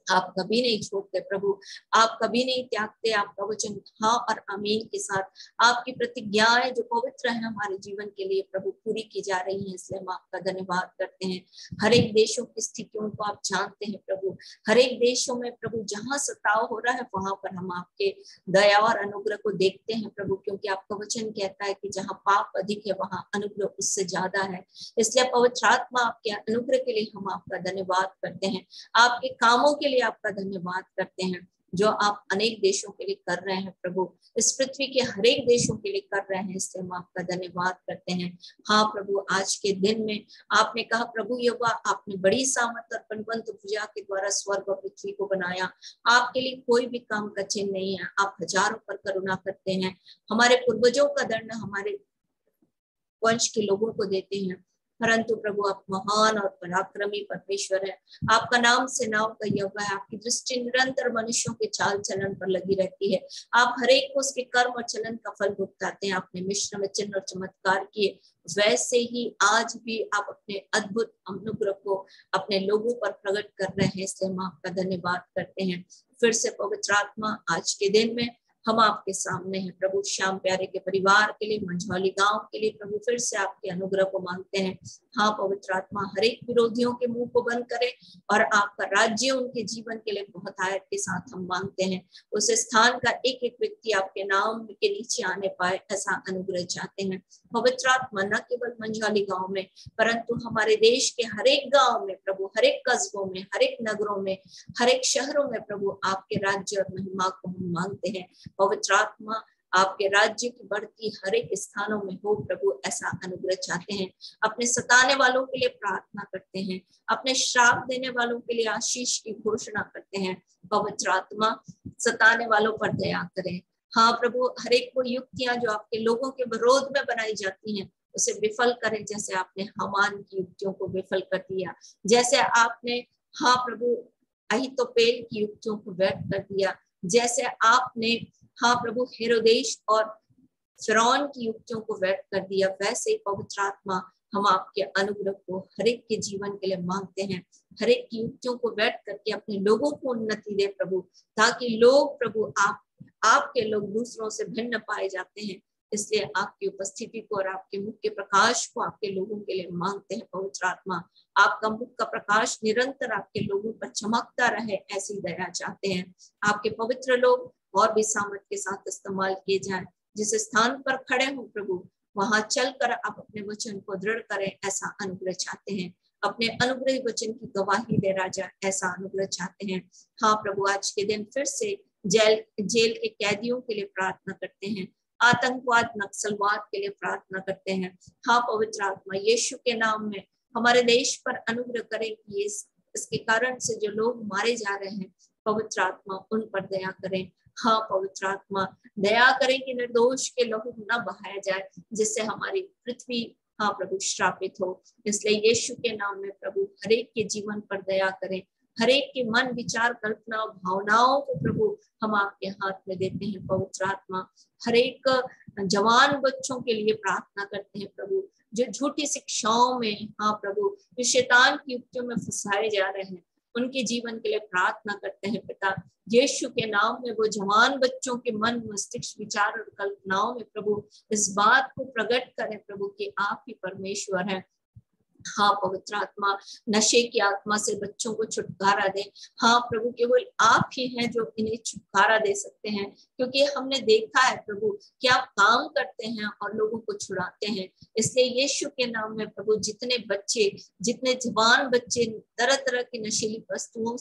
आप कभी नहीं छोड़ते प्रभु, आप कभी नहीं त्यागते। आपका वचन हाँ और आमीन के साथ आपकी प्रतिज्ञाएं जो पवित्र है हमारे जीवन के लिए प्रभु पूरी की जा रही हैं, इसलिए हम आपका धन्यवाद करते हैं। हर एक देशों की स्थितियों को आप जानते हैं प्रभु। हर एक देशों में प्रभु जहां सताव हो रहा है वहां पर हम आपके दया और अनुग्रह को देखते हैं प्रभु, क्योंकि आपका वचन कहता है कि जहां पाप अधिक है वहां अनुग्रह उससे ज्यादा है। इसलिए पवित्र आत्मा, आपके अनुग्रह के लिए हम आपका धन्यवाद करते हैं। आपके कामों के लिए आपका धन्यवाद करते हैं जो आप अनेक देशों के लिए कर रहे हैं प्रभु, इस पृथ्वी के हर एक देशों के लिए कर रहे हैं, इसलिए हम आपका धन्यवाद करते हैं। हाँ प्रभु, आज के दिन में आपने कहा प्रभु यहोवा, आपने बड़ी सामर्थ और बलवन्त भुजा के द्वारा स्वर्ग और पृथ्वी को बनाया। आपके लिए कोई भी काम कठिन नहीं है। आप हजारों पर करुणा करते हैं। हमारे पूर्वजों का दंड हमारे वंश के लोगों को देते हैं, परंतु प्रभु आप महान और पराक्रमी परमेश्वर है। आपका नाम सेनाओं का यहोवा है। आपकी दृष्टि निरंतर मनुष्यों के चाल चलन पर लगी रहती है। आप हर एक को उसके कर्म और चलन का फल भुगताते हैं। आपने मिश्र में चिन्ह और चमत्कार किए, वैसे ही आज भी आप अपने अद्भुत अनुग्रह को अपने लोगों पर प्रकट कर रहे हैं, इसलिए हम आपका धन्यवाद करते हैं। फिर से पवित्र आत्मा, आज के दिन में हम आपके सामने हैं प्रभु। श्याम प्यारे के परिवार के लिए, मंझौली गांव के लिए प्रभु फिर से आपके अनुग्रह को मांगते हैं। हाँ पवित्र आत्मा, हर एक विरोधियों के मुंह को बंद करे और आपका राज्य उनके जीवन के लिए बहुत आयत के साथ हम मांगते हैं। उस स्थान का एक एक व्यक्ति आपके नाम के नीचे आने पाए, ऐसा अनुग्रह चाहते हैं पवित्र आत्मा। न केवल मंझौली गांव में, परंतु हमारे देश के हर एक गांव में प्रभु, हर एक कस्बों में, हर एक नगरों में, हर एक शहरों में प्रभु आपके राज्य और महिमा को हम मांगते हैं। पवित्र आत्मा, आपके राज्य की बढ़ती हर एक स्थानों में हो प्रभु, ऐसा अनुग्रह चाहते हैं। अपने सताने वालों के लिए प्रार्थना करते हैं, अपने श्राप देने वालों के लिए आशीष की घोषणा करते हैं। पवित्र आत्मा, सताने वालों पर दया करें। हाँ प्रभु, हर एक को युक्तियां जो आपके लोगों के विरोध में बनाई जाती हैं उसे विफल करें, जैसे आपने हामान की युक्तियों को विफल कर दिया, जैसे आपने हाँ प्रभु अहीतोपेल की युक्तियों को व्यर्थ कर दिया, जैसे आपने हाँ प्रभु हेरोदेश और फिरौन की युक्तियों को व्यर्थ कर दिया, वैसे पवित्र आत्मा हम आपके अनुग्रह को हर एक के जीवन के लिए मांगते हैं। हर एक की युक्तियों को बैठ करके अपने लोगों को उन्नति दे प्रभु, ताकि लोग प्रभु आपके लोग दूसरों से भिन्न पाए जाते हैं। इसलिए आपकी उपस्थिति को और आपके मुख के प्रकाश को आपके लोगों के लिए मांगते हैं। पवित्र आत्मा, आपका मुख का प्रकाश निरंतर आपके लोगों पर चमकता रहे, ऐसी दया चाहते हैं। आपके पवित्र लोग और भी सामर्थ के साथ इस्तेमाल किए जाएं। जिस स्थान पर खड़े हो प्रभु, वहां चलकर आप अपने वचन को दृढ़ करें, ऐसा अनुग्रह चाहते हैं। अपने अनुग्रह वचन की गवाही दे राजा, ऐसा अनुग्रह चाहते हैं। हाँ प्रभु, आज के दिन फिर से जेल के कैदियों के लिए प्रार्थना करते हैं, आतंकवाद नक्सलवाद के लिए प्रार्थना करते हैं। हाँ पवित्र आत्मा, यीशु के नाम में हमारे देश पर अनुग्रह करें कि इसके कारण से जो लोग मारे जा रहे हैं, पवित्र आत्मा उन पर दया करें। हाँ पवित्र आत्मा, दया करें कि निर्दोष के लहू न बहाया जाए, जिससे हमारी पृथ्वी हाँ प्रभु श्रापित हो। इसलिए यीशु के नाम में प्रभु हर एक के जीवन पर दया करें। हर एक के मन, विचार, कल्पना, भावनाओं को प्रभु हम आपके हाथ में देते हैं। पवित्र आत्मा, हर एक जवान बच्चों के लिए प्रार्थना करते हैं प्रभु, जो झूठी शिक्षाओं में हाँ प्रभु जो शैतान की युक्तियों में फंसाए जा रहे हैं, उनके जीवन के लिए प्रार्थना करते हैं। पिता यीशु के नाम में वो जवान बच्चों के मन, मस्तिष्क, विचार और कल्पनाओं में प्रभु इस बात को प्रकट करें प्रभु कि आप ही परमेश्वर हैं। हाँ पवित्र आत्मा, नशे की आत्मा से बच्चों को छुटकारा दे। हाँ प्रभु, केवल आप ही हैं जो इन्हें छुटकारा दे सकते हैं, क्योंकि हमने देखा है प्रभु कि आप काम करते हैं और लोगों को छुड़ाते हैं। इसलिए यीशु के नाम में प्रभु जितने बच्चे, जितने जवान बच्चे तरह तरह की नशीली वस्तुओं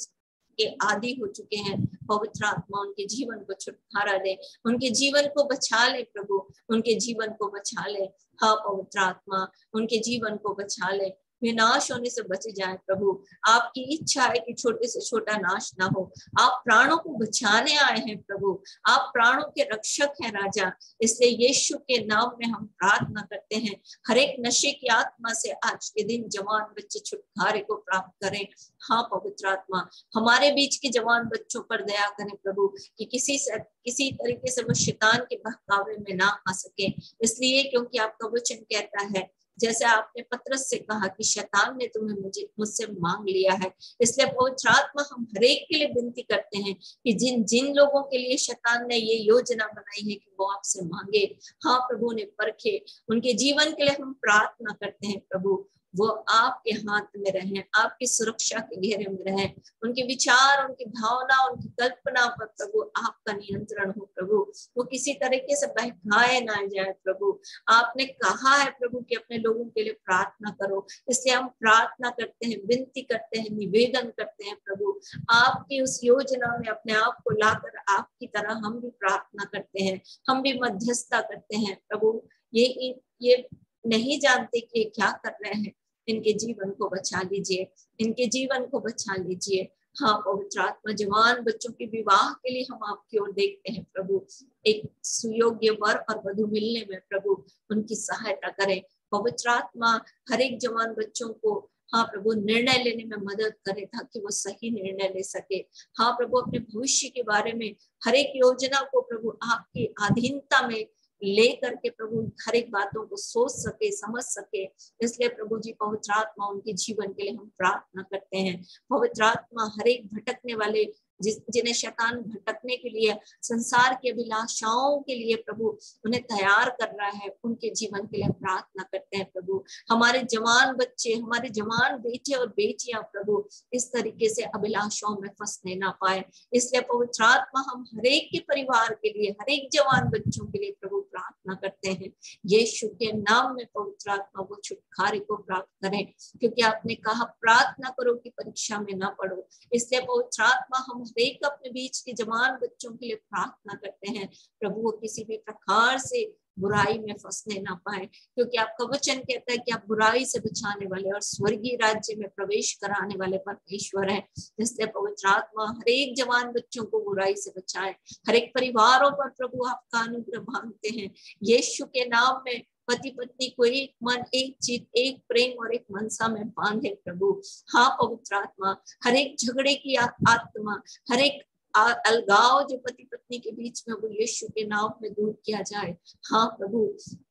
के आदि हो चुके हैं, पवित्र आत्मा उनके जीवन को छुटकारा दे, उनके जीवन को बचा ले प्रभु, उनके जीवन को बचा ले। हाँ पवित्र आत्मा, उनके जीवन को बचा ले, विनाश होने से बच जाए प्रभु। आपकी इच्छा है कि छोटे से छोटा नाश ना हो। आप प्राणों को बचाने आए हैं प्रभु, आप प्राणों के रक्षक हैं राजा। इसलिए यीशु के नाम में हम प्रार्थना करते हैं, हर एक नशे की आत्मा से आज के दिन जवान बच्चे छुटकारे को प्राप्त करें। हाँ पवित्र आत्मा, हमारे बीच के जवान बच्चों पर दया करें प्रभु, कि किसी तरीके से वो शैतान के बहकावे में ना आ सके। इसलिए क्योंकि आपका वचन कहता है, जैसे आपने पतरस से कहा कि शैतान ने तुम्हें मुझसे मांग लिया है। इसलिए पवित्र आत्मा, हम हर एक के लिए विनती करते हैं कि जिन लोगों के लिए शैतान ने ये योजना बनाई है कि वो आपसे मांगे, हाँ प्रभु ने परखे, उनके जीवन के लिए हम प्रार्थना करते हैं प्रभु, वो आपके हाथ में रहें, आपकी सुरक्षा के घेरे में रहें। उनके विचार, उनकी भावना, उनकी कल्पना पर प्रभु आपका नियंत्रण हो प्रभु, वो किसी तरीके से बहकाए ना जाए प्रभु। आपने कहा है प्रभु कि अपने लोगों के लिए प्रार्थना करो, इसलिए हम प्रार्थना करते हैं, विनती करते हैं, निवेदन करते हैं प्रभु, आपकी उस योजना में अपने आप को लाकर आपकी तरह हम भी प्रार्थना करते हैं, हम भी मध्यस्थता करते हैं प्रभु। ये नहीं जानते कि क्या कर रहे हैं, इनके जीवन को बचा लीजिए, इनके जीवन को बचा लीजिए। हाँ पवित्र आत्मा, जवान बच्चों के विवाह के लिए हम आपकी ओर देखते हैं प्रभु, एक सुयोग्य वर और वधु मिलने में प्रभु उनकी सहायता करें। पवित्र आत्मा, हर एक जवान बच्चों को हाँ प्रभु निर्णय लेने में मदद करे, ताकि वो सही निर्णय ले सके। हाँ प्रभु, अपने भविष्य के बारे में हर एक योजना को प्रभु आपकी अधीनता में ले करके प्रभु हर एक बातों को सोच सके, समझ सके। इसलिए प्रभु जी पवित्र आत्मा, उनके जीवन के लिए हम प्रार्थना करते हैं। पवित्र आत्मा, हर एक भटकने वाले जिन्हें शैतान भटकने के लिए, संसार के अभिलाषाओं के लिए प्रभु उन्हें तैयार कर रहा है, उनके जीवन के लिए प्रार्थना करते हैं प्रभु। हमारे जवान बच्चे, हमारे जवान बेटे और बेटियां प्रभु इस तरीके से अभिलाषाओं में फंसने ना पाए। इसलिए पवित्र आत्मा, हम हर एक के परिवार के लिए, हर एक जवान बच्चों के लिए प्रभु प्रार्थना करते हैं। यीशु के नाम में पवित्र आत्मा वो छुटकारे को प्राप्त करें, क्योंकि आपने कहा प्रार्थना करो कि परीक्षा में ना पड़ो। इसलिए पवित्र आत्मा, हम एक अपने बीच के जवान बच्चों के लिए प्रार्थना करते हैं प्रभु, वो किसी भी प्रकार से बुराई में फंसने ना पाए, क्योंकि आपका वचन कहता है कि आप बुराई से बचाने वाले और स्वर्गीय राज्य में प्रवेश कराने वाले परमेश्वर हैं। इसलिए पवित्र आत्मा, हर एक जवान बच्चों को बुराई से बचाए, हर एक परिवारों पर प्रभु आपका अनुग्रह मांगते हैं। यीशु के नाम में पति पत्नी को एक मन, एक चित, एक प्रेम और एक मनसा में बांधे प्रभु। हाँ पवित्र आत्मा, हर एक झगड़े की आत्मा, हर एक अलगाव जो पति पत्नी के बीच में वो यीशु के नाम में दूर किया जाए। हाँ प्रभु,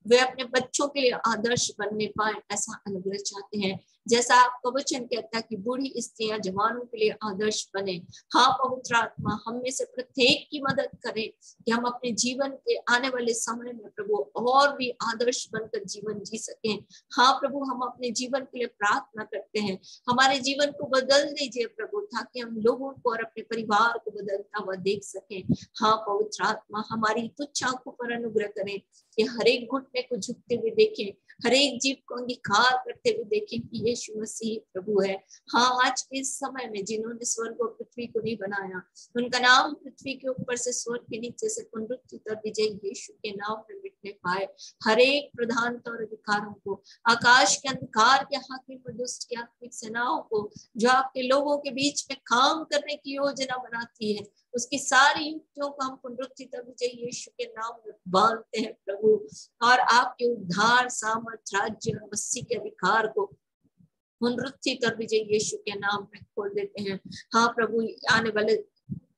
वे अपने बच्चों के लिए आदर्श बनने पाए, ऐसा अनुग्रह चाहते हैं। जैसा आपका वचन कहता है कि बूढ़ी स्त्रियां जवानों के लिए आदर्श बने। हाँ पवित्र आत्मा, हम में से प्रत्येक की मदद करे कि हम अपने जीवन के आने वाले समय में प्रभु और भी आदर्श बनकर जीवन जी सकें। हाँ प्रभु, हम अपने जीवन के लिए प्रार्थना करते हैं, हमारे जीवन को बदल दीजिए प्रभु, ताकि हम लोगों को और अपने परिवार को बदलता हुआ देख सकें। हाँ पवित्र आत्मा, हमारी तुच्छ आंखों पर अनुग्रह करें कि हर एक घुटने को झुकते हुए देखें, हर एक जीव को अंगीकार करते हुए देखें कि यीशु मसीह प्रभु है। हाँ, आज के इस समय में जिन्होंने स्वर्ग और पृथ्वी को नहीं बनाया, उनका नाम पृथ्वी के ऊपर से, स्वर्ग के नीचे से, पुनरुत्थित और विजयी यीशु के नाम में मिटने पाए। हर एक प्रधानता और अधिकारों को, आकाश के अंधकार के हाकिम और दुष्ट की आत्मिक सेनाओं को, जो आपके लोगों के बीच में काम करने की योजना बनाती है, उसकी सारी युक्तियों को हम पुनरुत्थित विजयी यीशु के नाम में बांधते हैं प्रभु, और आपके उद्धार, सामर्थ, राज्य और मसीह के अधिकार को पुनरुत्थित और विजय यीशु के नाम में खोल देते हैं। हाँ प्रभु, आने वाले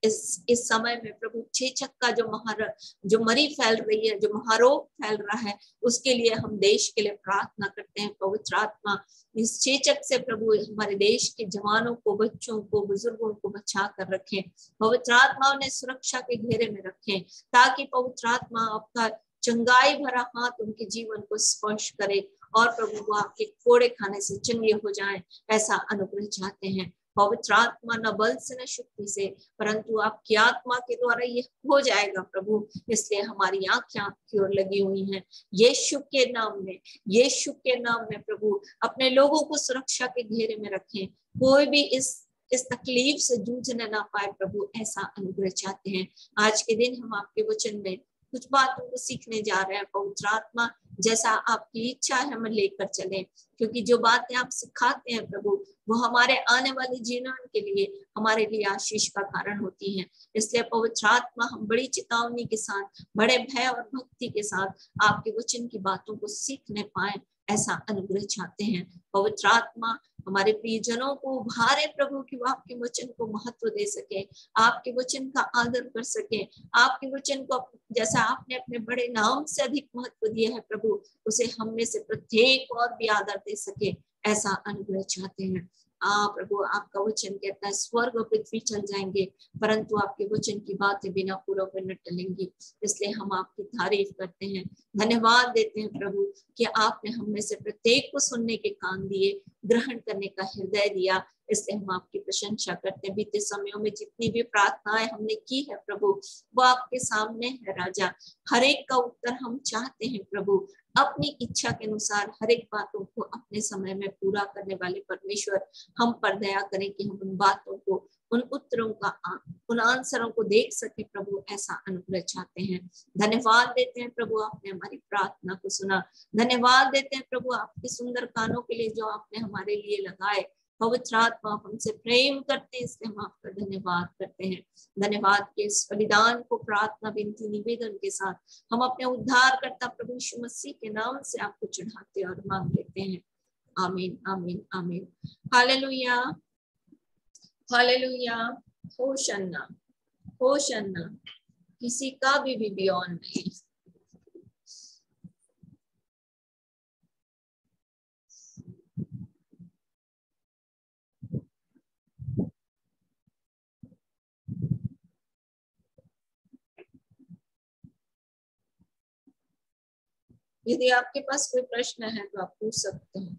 इस समय में प्रभु चेचक का जो मरी फैल रही है, जो महारोग फैल रहा है, उसके लिए हम देश के लिए प्रार्थना करते हैं। पवित्र आत्मा, इस चेचक से प्रभु हमारे देश के जवानों को, बच्चों को, बुजुर्गों को बचा कर रखें। पवित्र आत्मा उन्हें सुरक्षा के घेरे में रखें, ताकि पवित्र आत्मा आपका चंगाई भरा हाथ उनके जीवन को स्पर्श करे और प्रभु वो आपके कोड़े खाने से चंगे हो जाएं, ऐसा अनुग्रह चाहते हैं। पवित्र आत्मा, न बल से न शक्ति से, परंतु आपकी आत्मा के द्वारा ये हो जाएगा प्रभु। इसलिए हमारी आंखें आपकी ओर लगी हुई हैं। यीशु के नाम में, यीशु के नाम में प्रभु अपने लोगों को सुरक्षा के घेरे में रखें, कोई भी इस तकलीफ से जूझने ना पाए प्रभु, ऐसा अनुग्रह चाहते हैं। आज के दिन हम आपके वचन में कुछ बातों को सीखने जा रहे हैं। पवित्र आत्मा, जैसा आपकी इच्छा है हमें लेकर चलें, क्योंकि जो बातें आप सिखाते हैं प्रभु, वो हमारे आने वाले जीवन के लिए, हमारे लिए आशीष का कारण होती हैं। इसलिए पवित्र आत्मा, हम बड़ी चेतावनी के साथ, बड़े भय और भक्ति के साथ आपके वचन की बातों को सीखने पाए, ऐसा अनुग्रह चाहते हैं। पवित्र आत्मा, हमारे प्रियजनों को उभारे प्रभु कि वो आपके वचन को महत्व दे सके, आपके वचन का आदर कर सके, आपके वचन को जैसा आपने अपने बड़े नाम से अधिक महत्व दिया है प्रभु, उसे हम में से प्रत्येक और भी आदर दे सके, ऐसा अनुग्रह चाहते हैं। प्रभु, आपका वचन कहता है स्वर्ग और पृथ्वी चल जाएंगे, परंतु आपके वचन की बातें बिना पूरा हुए न टलेंगी। इसलिए हम आपकी तारीफ करते हैं, धन्यवाद देते हैं प्रभु कि आपने हम में से प्रत्येक को सुनने के कान दिए, ग्रहण करने का हृदय दिया। इसलिए हम आपकी प्रशंसा करते हैं। बीते समयों में जितनी भी प्रार्थनाएं हमने की है प्रभु, वो आपके सामने है राजा। हर एक का उत्तर हम चाहते हैं प्रभु, अपनी इच्छा के अनुसार हर एक बातों को अपने समय में पूरा करने वाले परमेश्वर, हम पर दया करें कि हम उन बातों को, उन उत्तरों का, उन आंसरों को देख सके प्रभु, ऐसा अनुग्रह चाहते हैं। धन्यवाद देते हैं प्रभु, आपने हमारी प्रार्थना को सुना। धन्यवाद देते हैं प्रभु आपके सुंदर कानों के लिए जो आपने हमारे लिए लगाए। पवित्र आत्मा, हमसे प्रेम करते हैं, इसलिए हम आपका धन्यवाद करते हैं। धन्यवाद के इस बलिदान को प्रार्थना, विनती, निवेदन के साथ हम अपने उद्धारकर्ता प्रभु यीशु मसीह के नाम से आपको चढ़ाते और मांग लेते हैं। आमीन, आमीन, आमीन। Hallelujah, hallelujah, hosanna, hosanna. किसी का भी बियॉन्ड नहीं। यदि आपके पास कोई प्रश्न है तो आप पूछ सकते हैं।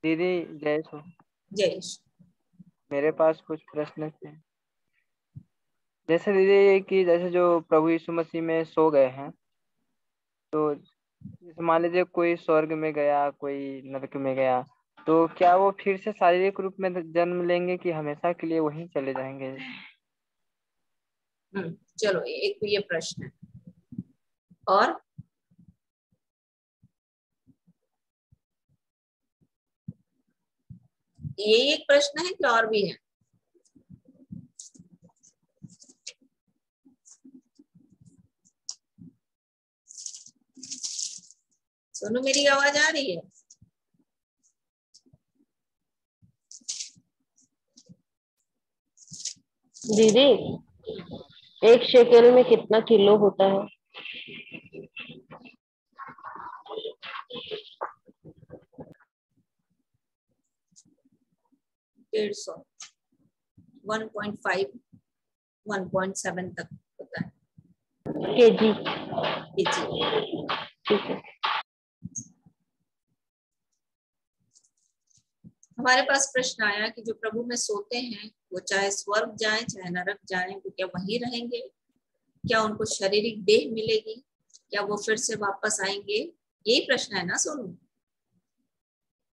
दीदी जय सो। जय। मेरे पास कुछ प्रश्न थे। जैसे दीदी कि जैसे जो प्रभु यीशु मसीह में सो गए हैं, तो मान लीजिए कोई स्वर्ग में गया, कोई नरक में गया, तो क्या वो फिर से शारीरिक रूप में जन्म लेंगे कि हमेशा के लिए वहीं चले जाएंगे? चलो, एक तो ये प्रश्न है। और ये एक प्रश्न है कि और भी है? सोनू, मेरी आवाज आ रही है? दीदी एक शेकेल में कितना किलो होता है? 150, 1.5, 1.7 तक होता है केजी। केजी। ठीक है। हमारे पास प्रश्न आया कि जो प्रभु में सोते हैं वो चाहे स्वर्ग जाएं चाहे नरक जाएं, वो क्या वहीं रहेंगे? क्या उनको शारीरिक देह मिलेगी? क्या वो फिर से वापस आएंगे? यही प्रश्न है ना सोनू?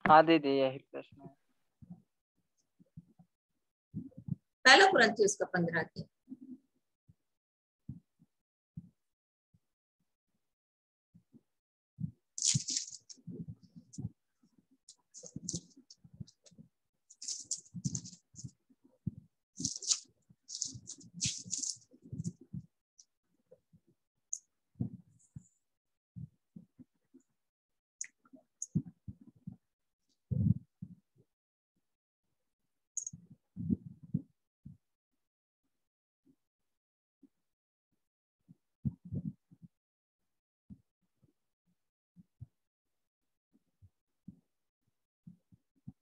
हाँ दीदी, यही प्रश्न है। पहला कुरिन्थियों का 15 अध्याय।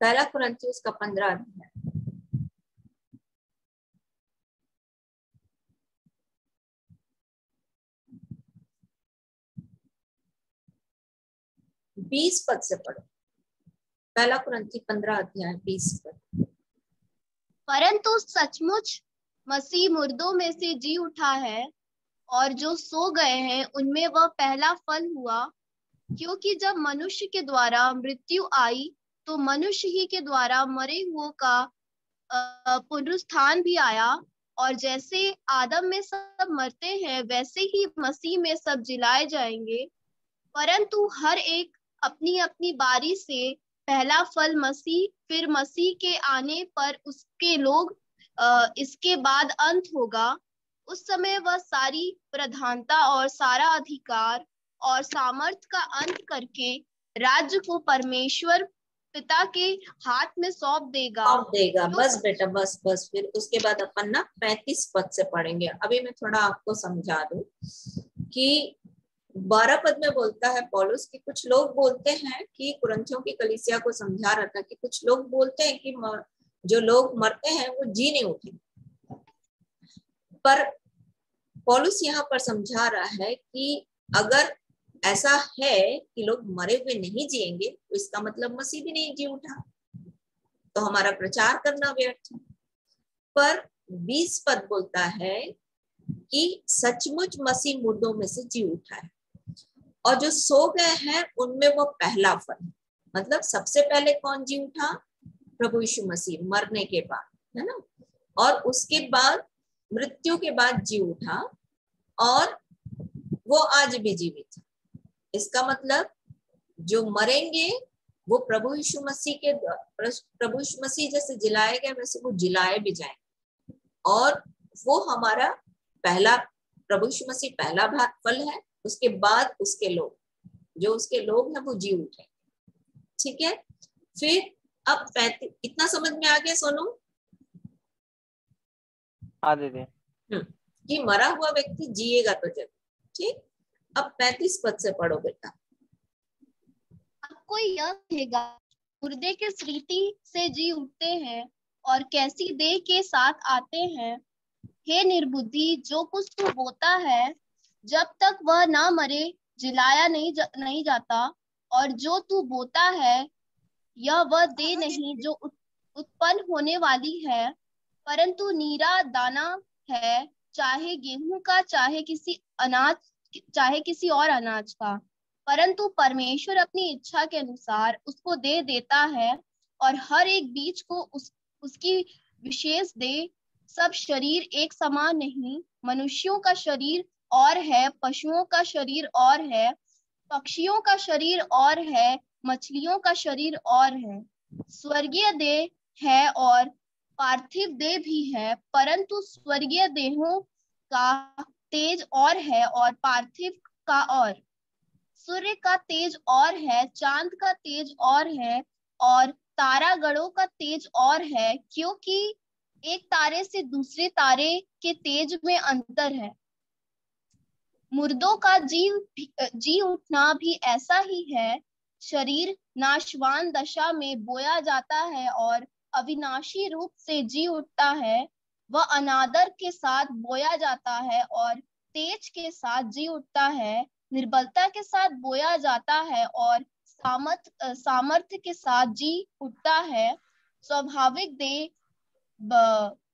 पहला कुरिन्थियों का 15 अध्याय। बीस पद से पढ़ो। पहला कुरिन्थियों 15 अध्याय 20 पद। परंतु सचमुच मसीह मुर्दों में से जी उठा है, और जो सो गए हैं उनमें वह पहला फल हुआ। क्योंकि जब मनुष्य के द्वारा मृत्यु आई, तो मनुष्य ही के द्वारा मरे हुओं का पुनरुत्थान भी आया। और जैसे आदम में सब मरते हैं, वैसे ही मसीह में सब जिलाए जाएंगे। परंतु हर एक अपनी अपनी बारी से, पहला फल मसीह, फिर मसीह के आने पर उसके लोग, इसके बाद अंत होगा। उस समय वह सारी प्रधानता और सारा अधिकार और सामर्थ का अंत करके राज्य को परमेश्वर पिता के हाथ में सौंप देगा। बस बेटा, बस बस। फिर उसके बाद अपन ना 35 पद से पढ़ेंगे। अभी मैं थोड़ा आपको समझा दूं कि 12 पद में बोलता है पौलुस कि कुछ लोग बोलते हैं कि कुरिन्थियों की कलीसिया को समझा रहा था कि कुछ लोग बोलते हैं कि जो लोग मरते हैं वो जी नहीं उठे। पर पौलुस यहाँ पर समझा रहा है कि अगर ऐसा है कि लोग मरे हुए नहीं जिएंगे, तो इसका मतलब मसीह भी नहीं जी उठा, तो हमारा प्रचार करना व्यर्थ है। पर 20 पद बोलता है कि सचमुच मसीह मुर्दों में से जी उठा है, और जो सो गए हैं उनमें वो पहला फल। मतलब सबसे पहले कौन जी उठा? प्रभु यीशु मसीह मरने के बाद, है ना। और उसके बाद मृत्यु के बाद जी उठा, और वो आज भी जीवित है। इसका मतलब जो मरेंगे वो प्रभु यीशु मसीह जैसे जिलाए गए वैसे वो जिलाए भी जाएंगे। और वो हमारा पहला, प्रभु यीशु मसीह पहला फल है। उसके बाद उसके लोग, जो उसके लोग हैं वो जी उठे। ठीक है। फिर अब 35, इतना समझ में आ गया सोनू? हाँ दीदी। कि मरा हुआ व्यक्ति जिएगा तो जब। ठीक। अब 35 पद से पढ़ो बेटा। अब कोई यह कहेगा, मुर्दे के स्मृति से जी उठते हैं और कैसी देह के साथ आते हैं। हे निर्बुद्धि, जो कुछ तू बोता है, जब तक वह ना मरे जिलाया नहीं जाता। और जो तू बोता है, यह वह देह नहीं जो उत्पन्न होने वाली है, परंतु नीरा दाना है, चाहे गेहूं का, चाहे किसी और अनाज का। परंतु परमेश्वर अपनी इच्छा के अनुसार उसको दे देता है, और हर एक बीज को उसकी विशेष दे। सब शरीर एक समान नहीं, मनुष्यों का शरीर और है, पशुओं का शरीर और है, पक्षियों का शरीर और है, मछलियों का शरीर और है। स्वर्गीय देह है और पार्थिव देह भी है, परंतु स्वर्गीय देहों का तेज और है और पार्थिव का और। सूर्य का तेज और है, चांद का तेज और है, और तारागणों का तेज और है। क्योंकि एक तारे से दूसरे तारे के तेज में अंतर है। मुर्दों का जी उठना भी ऐसा ही है। शरीर नाशवान दशा में बोया जाता है और अविनाशी रूप से जी उठता है। वह अनादर के साथ बोया जाता है और तेज के साथ जी उठता है। निर्बलता के साथ बोया जाता है और सामर्थ्य के साथ जी उठता है। स्वाभाविक देह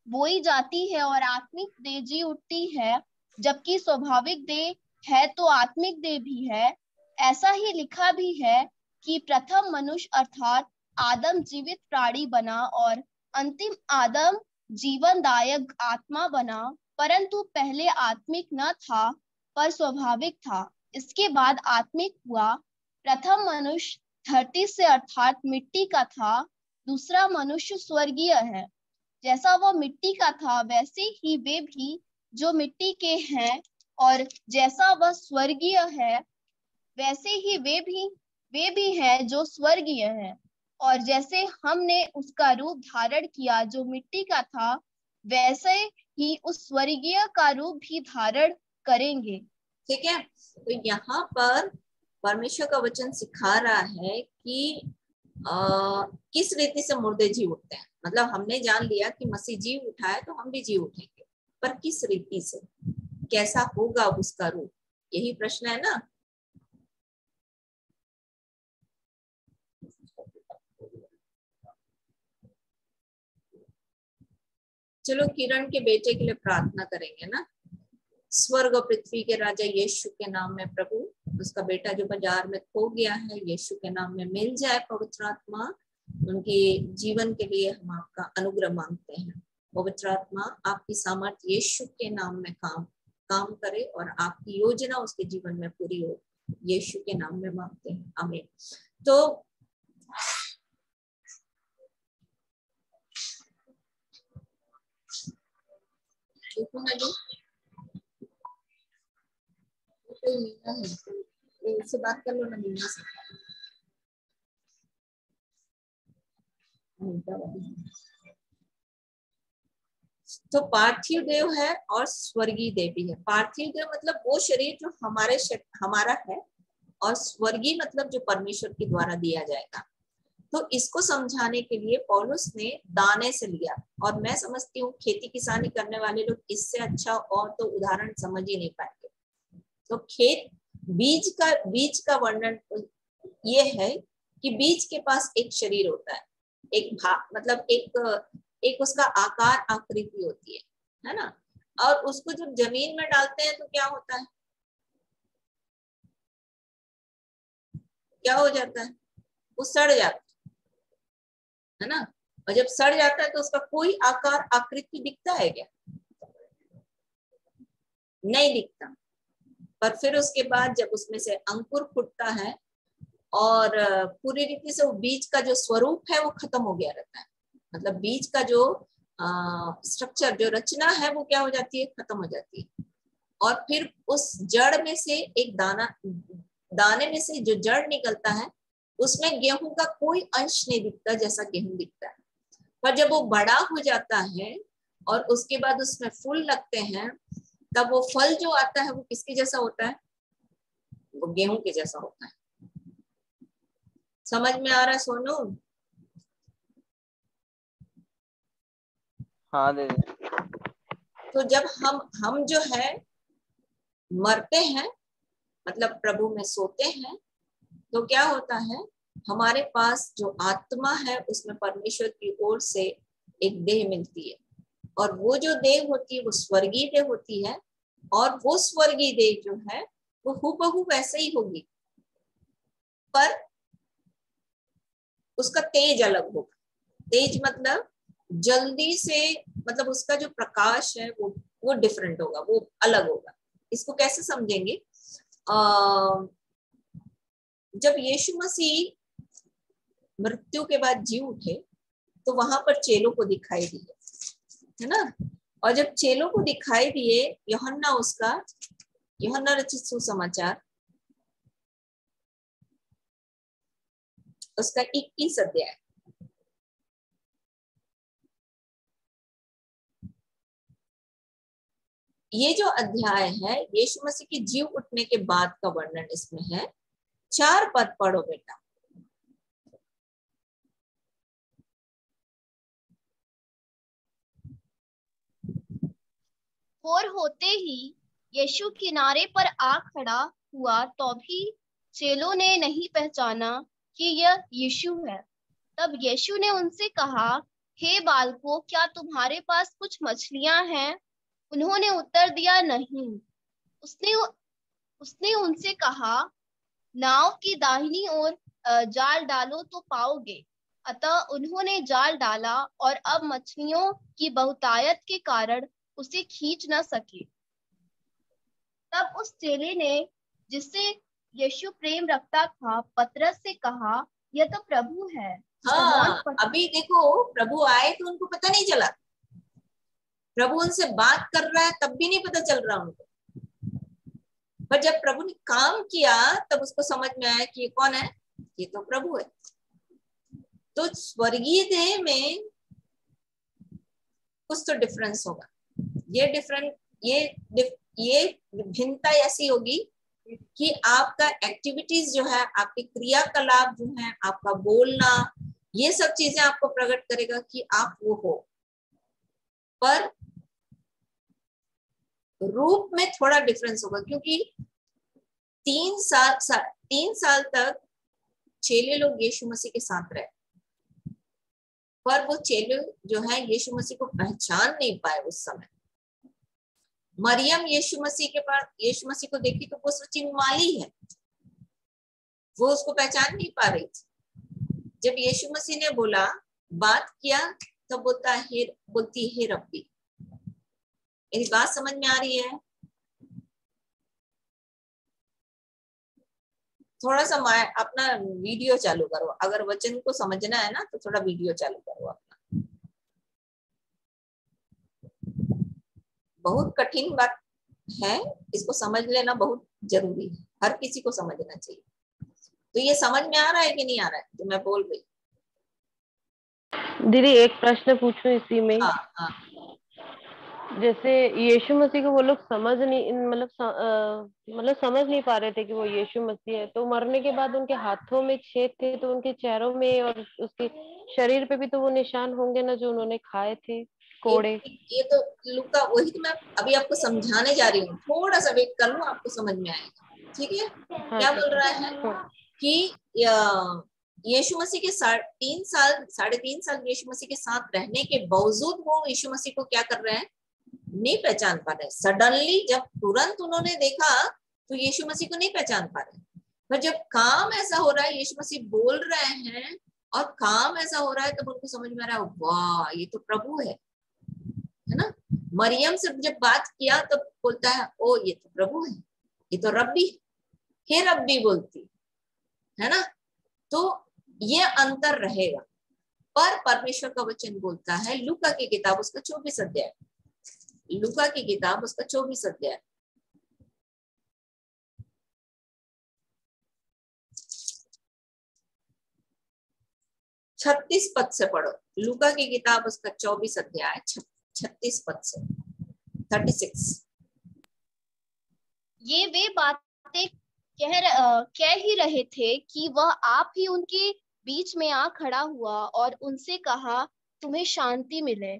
बोई जाती है और आत्मिक देह जी उठती है। जबकि स्वाभाविक देह है तो आत्मिक देह भी है। ऐसा ही लिखा भी है कि प्रथम मनुष्य अर्थात आदम जीवित प्राणी बना और अंतिम आदम जीवनदायक आत्मा बना, परंतु पहले आत्मिक न था पर स्वाभाविक था, इसके बाद आत्मिक हुआ। प्रथम मनुष्य धरती से अर्थात मिट्टी का था, दूसरा मनुष्य स्वर्गीय है। जैसा वह मिट्टी का था वैसे ही वे भी जो मिट्टी के हैं, और जैसा वह स्वर्गीय है वैसे ही वे भी हैं जो स्वर्गीय हैं। और जैसे हमने उसका रूप धारण किया जो मिट्टी का था, वैसे ही उस स्वर्गीय का रूप भी धारण करेंगे। ठीक है, तो यहाँ पर परमेश्वर का वचन सिखा रहा है कि किस रीति से मुर्दे जी उठते हैं। मतलब हमने जान लिया कि मसीह जी उठा है तो हम भी जी उठेंगे, पर किस रीति से, कैसा होगा उसका रूप, यही प्रश्न है ना। चलो किरण के बेटे के लिए प्रार्थना करेंगे ना। स्वर्ग और पृथ्वी के राजा यीशु के नाम में प्रभु, उसका बेटा जो बाजार में खो गया है, यीशु के नाम में मिल जाए। पवित्र आत्मा उनके जीवन के लिए हम आपका अनुग्रह मांगते हैं। पवित्र आत्मा आपकी सामर्थ्य यीशु के नाम में काम करे और आपकी योजना उसके जीवन में पूरी हो, यीशु के नाम में मांगते हैं, आमीन। तो इससे बात कर लो ना मीना से। तो पार्थिव देव है और स्वर्गीय देव भी है। पार्थिव देव मतलब वो शरीर जो हमारा है, और स्वर्गीय मतलब जो परमेश्वर के द्वारा दिया जाएगा। तो इसको समझाने के लिए पौलुस ने दाने से लिया, और मैं समझती हूँ खेती किसानी करने वाले लोग इससे अच्छा और तो उदाहरण समझ ही नहीं पाएंगे। तो बीज का वर्णन ये है कि बीज के पास एक शरीर होता है, एक भाग, मतलब एक उसका आकार आकृति होती है ना। और उसको जब जमीन में डालते हैं तो क्या होता है, क्या हो जाता है, वो सड़ जाता है ना। और जब सड़ जाता है तो उसका कोई आकार आकृति दिखता है क्या? नहीं दिखता। पर फिर उसके बाद जब उसमें से अंकुर फूटता है और पूरी रीति से वो बीज का जो स्वरूप है वो खत्म हो गया रहता है। मतलब बीज का जो स्ट्रक्चर, जो रचना है वो क्या हो जाती है, खत्म हो जाती है। और फिर उस जड़ में से एक दाने में से जो जड़ निकलता है उसमें गेहूं का कोई अंश नहीं दिखता जैसा गेहूं दिखता है। पर जब वो बड़ा हो जाता है और उसके बाद उसमें फूल लगते हैं, तब वो फल जो आता है वो किसके जैसा होता है, वो गेहूं के जैसा होता है। समझ में आ रहा है सोनू? हाँ दीदी। तो जब हम जो है मरते हैं, मतलब प्रभु में सोते हैं, तो क्या होता है, हमारे पास जो आत्मा है उसमें परमेश्वर की ओर से एक देह मिलती है, और वो जो देह होती है वो स्वर्गीय देह होती है। और वो स्वर्गीय देह जो है वो हूबहू वैसे ही होगी, पर उसका तेज अलग होगा। तेज मतलब जल्दी से, मतलब उसका जो प्रकाश है वो डिफरेंट होगा, वो अलग होगा। इसको कैसे समझेंगे? जब यीशु मसीह मृत्यु के बाद जी उठे तो वहां पर चेलों को दिखाई दिए, है ना। और जब चेलों को दिखाई दिए, यूहन्ना रचित सुसमाचार उसका 21 अध्याय, ये जो अध्याय है यीशु मसीह के जीव उठने के बाद का वर्णन इसमें है। 4 पद पढ़ो बेटा। भोर होते ही यीशु किनारे पर आ खड़ा हुआ, तो भी चेलों ने नहीं पहचाना कि यह यीशु है। तब यीशु ने उनसे कहा, हे बालकों, क्या तुम्हारे पास कुछ मछलियां हैं? उन्होंने उत्तर दिया, नहीं। उसने उनसे कहा, नाव की दाहिनी ओर जाल डालो तो पाओगे। अतः उन्होंने जाल डाला और अब मछलियों की बहुतायत के कारण उसे खींच न सके। तब उस चेले ने, जिससे यीशु प्रेम रखता था, पतरस से कहा, यह तो प्रभु है। हाँ, अभी देखो प्रभु आए तो उनको पता नहीं चला, प्रभु उनसे बात कर रहा है तब भी नहीं पता चल रहा उनको, पर जब प्रभु ने काम किया तब उसको समझ में आया कि ये कौन है, ये तो प्रभु है। तो स्वर्गीय देह में कुछ तो डिफरेंस होगा। ये भिन्नता ऐसी होगी कि आपका एक्टिविटीज जो है, आपके क्रियाकलाप जो है, आपका बोलना, ये सब चीजें आपको प्रकट करेगा कि आप वो हो, पर रूप में थोड़ा डिफरेंस होगा। क्योंकि 3 साल तक चेले लोग यीशु मसीह के साथ रहे, पर वो चेले जो है यीशु मसीह को पहचान नहीं पाए उस समय। मरियम यीशु मसीह को देखी तो वो सोची माली है, वो उसको पहचान नहीं पा रही थी। जब यीशु मसीह ने बोला, बात किया, तब बोलती है रब्बी। मेरी बात समझ में आ रही है? थोड़ा सा अपना वीडियो चालू करो, अगर वचन को समझना है ना तो थोड़ा वीडियो चालू करो अपना। बहुत कठिन बात है, इसको समझ लेना बहुत जरूरी है, हर किसी को समझना चाहिए। तो ये समझ में आ रहा है कि नहीं आ रहा है जो मैं बोल रही? दीदी एक प्रश्न पूछूं इसी में? हाँ। जैसे यीशु मसीह को वो लोग समझ नहीं, मतलब समझ नहीं पा रहे थे कि वो यीशु मसीह है, तो मरने के बाद उनके हाथों में छेद थे, तो उनके चेहरों में और उसके शरीर पे भी तो वो निशान होंगे ना जो उन्होंने खाए थे, कोड़े। ये तो लूका, वही तो मैं अभी आपको समझाने जा रही हूँ, थोड़ा सा वेट कर लो, आपको समझ में आएगा। ठीक है? हाँ, क्या बोल रहा है कि यीशु मसीह के 3.5 साल यीशु मसीह के साथ रहने के बावजूद वो यीशु मसीह को क्या कर रहे हैं, नहीं पहचान पा रहे। सडनली जब तुरंत उन्होंने देखा तो यीशु मसीह को नहीं पहचान पा रहे, पर जब काम ऐसा हो रहा है, यीशु मसीह बोल रहे हैं और काम ऐसा हो रहा है, तब उनको समझ में आ रहा है, वाह ये तो प्रभु है ना। मरियम से जब बात किया तब बोलता है, ओ ये तो प्रभु है, ये तो रब्बी, हे रब्बी बोलती है ना। तो ये अंतर रहेगा, पर परमेश्वर का वचन बोलता है, लूका की किताब उसका 24 अध्याय, लूका की किताब उसका 24 अध्याय, छत्तीस पद से पढ़ो। लूका की किताब उसका 24 अध्याय 36 पद से 36। ये वे बातें कह ही रहे थे कि वह आप ही उनके बीच में आ खड़ा हुआ और उनसे कहा, तुम्हें शांति मिले।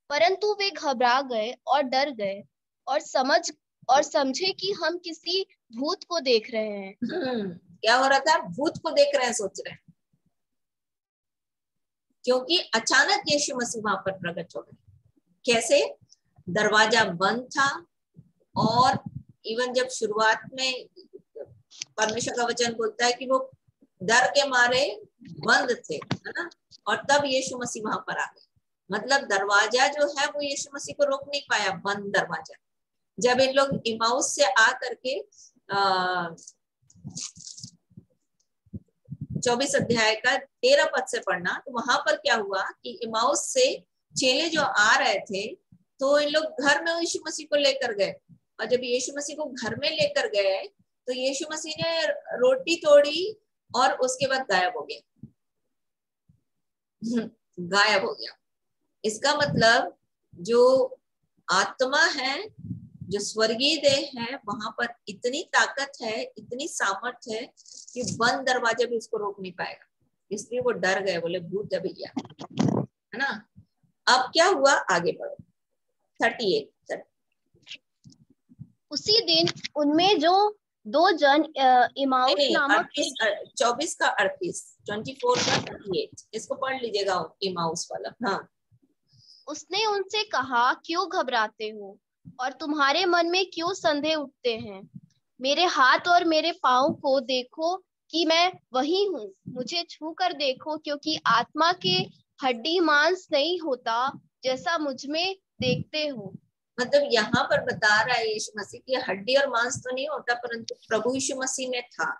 परंतु वे घबरा गए और डर गए और समझे कि हम किसी भूत को देख रहे हैं। क्या हो रहा था? भूत को देख रहे हैं, सोच रहे हैं, क्योंकि अचानक यीशु मसीह वहां पर प्रकट हो गए। कैसे? दरवाजा बंद था, और इवन जब शुरुआत में परमेश्वर का वचन बोलता है कि वो डर के मारे बंद थे, है ना, और तब यीशु मसीह वहां पर आ गए। मतलब दरवाजा जो है वो यीशु मसीह को रोक नहीं पाया, बंद दरवाजा। जब इन लोग इमाउस से आ करके 24 अध्याय का 13 पद से पढ़ना, तो वहां पर क्या हुआ कि इमाउस से चेले जो आ रहे थे, तो इन लोग घर में यीशु मसीह को लेकर गए, और जब यीशु मसीह को घर में लेकर गए तो यीशु मसीह ने रोटी तोड़ी और उसके बाद गायब हो गया। गायब हो गया। इसका मतलब जो आत्मा है जो स्वर्गीय देह है वहां पर इतनी ताकत है, इतनी सामर्थ्य है कि बंद दरवाजा भी उसको रोक नहीं पाएगा। इसलिए वो डर गए, बोले भूत है भैया, है ना। अब क्या हुआ, आगे बढ़ो। 38। उसी दिन उनमें जो 2 जन इमाउस नामक 24 का 38, 24 का 38, इसको पढ़ लीजिएगा इमाउस वाला। हाँ, उसने उनसे कहा, क्यों घबराते हो और तुम्हारे मन में क्यों संदेह उठते हैं? मेरे हाथ और मेरे पाँव को देखो कि मैं वही हूँ। मुझे छू कर देखो, क्योंकि आत्मा के हड्डी मांस नहीं होता जैसा मुझ में देखते हो। मतलब यहाँ पर बता रहा है यीशु मसीह की हड्डी और मांस तो नहीं होता, परंतु प्रभु यीशु मसीह में था।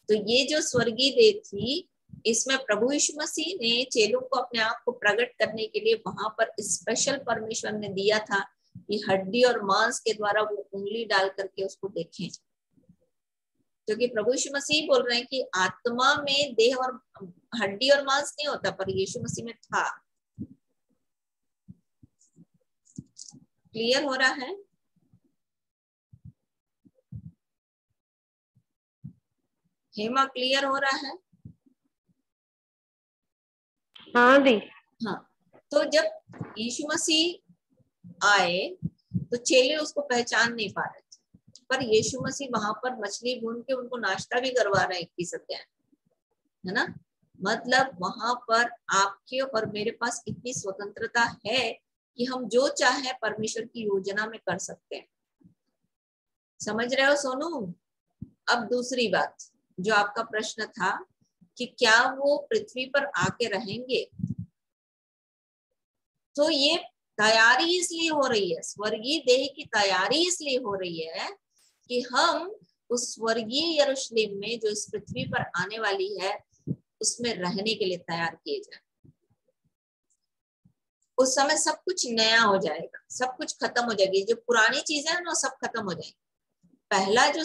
तो ये जो स्वर्गीय देह थी, इसमें प्रभु यीशु मसीह ने चेलों को अपने आप को प्रकट करने के लिए वहां पर स्पेशल परमिशन ने दिया था कि हड्डी और मांस के द्वारा वो उंगली डाल करके उसको देखें। क्योंकि प्रभु यीशु मसीह बोल रहे हैं कि आत्मा में देह और हड्डी और मांस नहीं होता, पर यीशु मसीह में था। क्लियर हो रहा है? हेमा, क्लियर हो रहा है? हाँ दी। हाँ, तो जब यीशु मसीह आए तो चेले उसको पहचान नहीं पा रहे थे, पर यीशु मसीह वहां पर मछली भून के उनको नाश्ता भी करवा रहे हैं 21 अध्याय, है ना। मतलब वहां पर आपके और मेरे पास इतनी स्वतंत्रता है कि हम जो चाहे परमेश्वर की योजना में कर सकते हैं। समझ रहे हो सोनू? अब दूसरी बात, जो आपका प्रश्न था कि क्या वो पृथ्वी पर आके रहेंगे, तो ये तैयारी इसलिए हो रही है, स्वर्गीय देह की तैयारी इसलिए हो रही है कि हम उस स्वर्गीय यरूशलेम में जो इस पृथ्वी पर आने वाली है उसमें रहने के लिए तैयार किए जाए। उस समय सब कुछ नया हो जाएगा, सब कुछ खत्म हो जाएगी, जो पुरानी चीजें हैं ना सब खत्म हो जाएंगी। पहला जो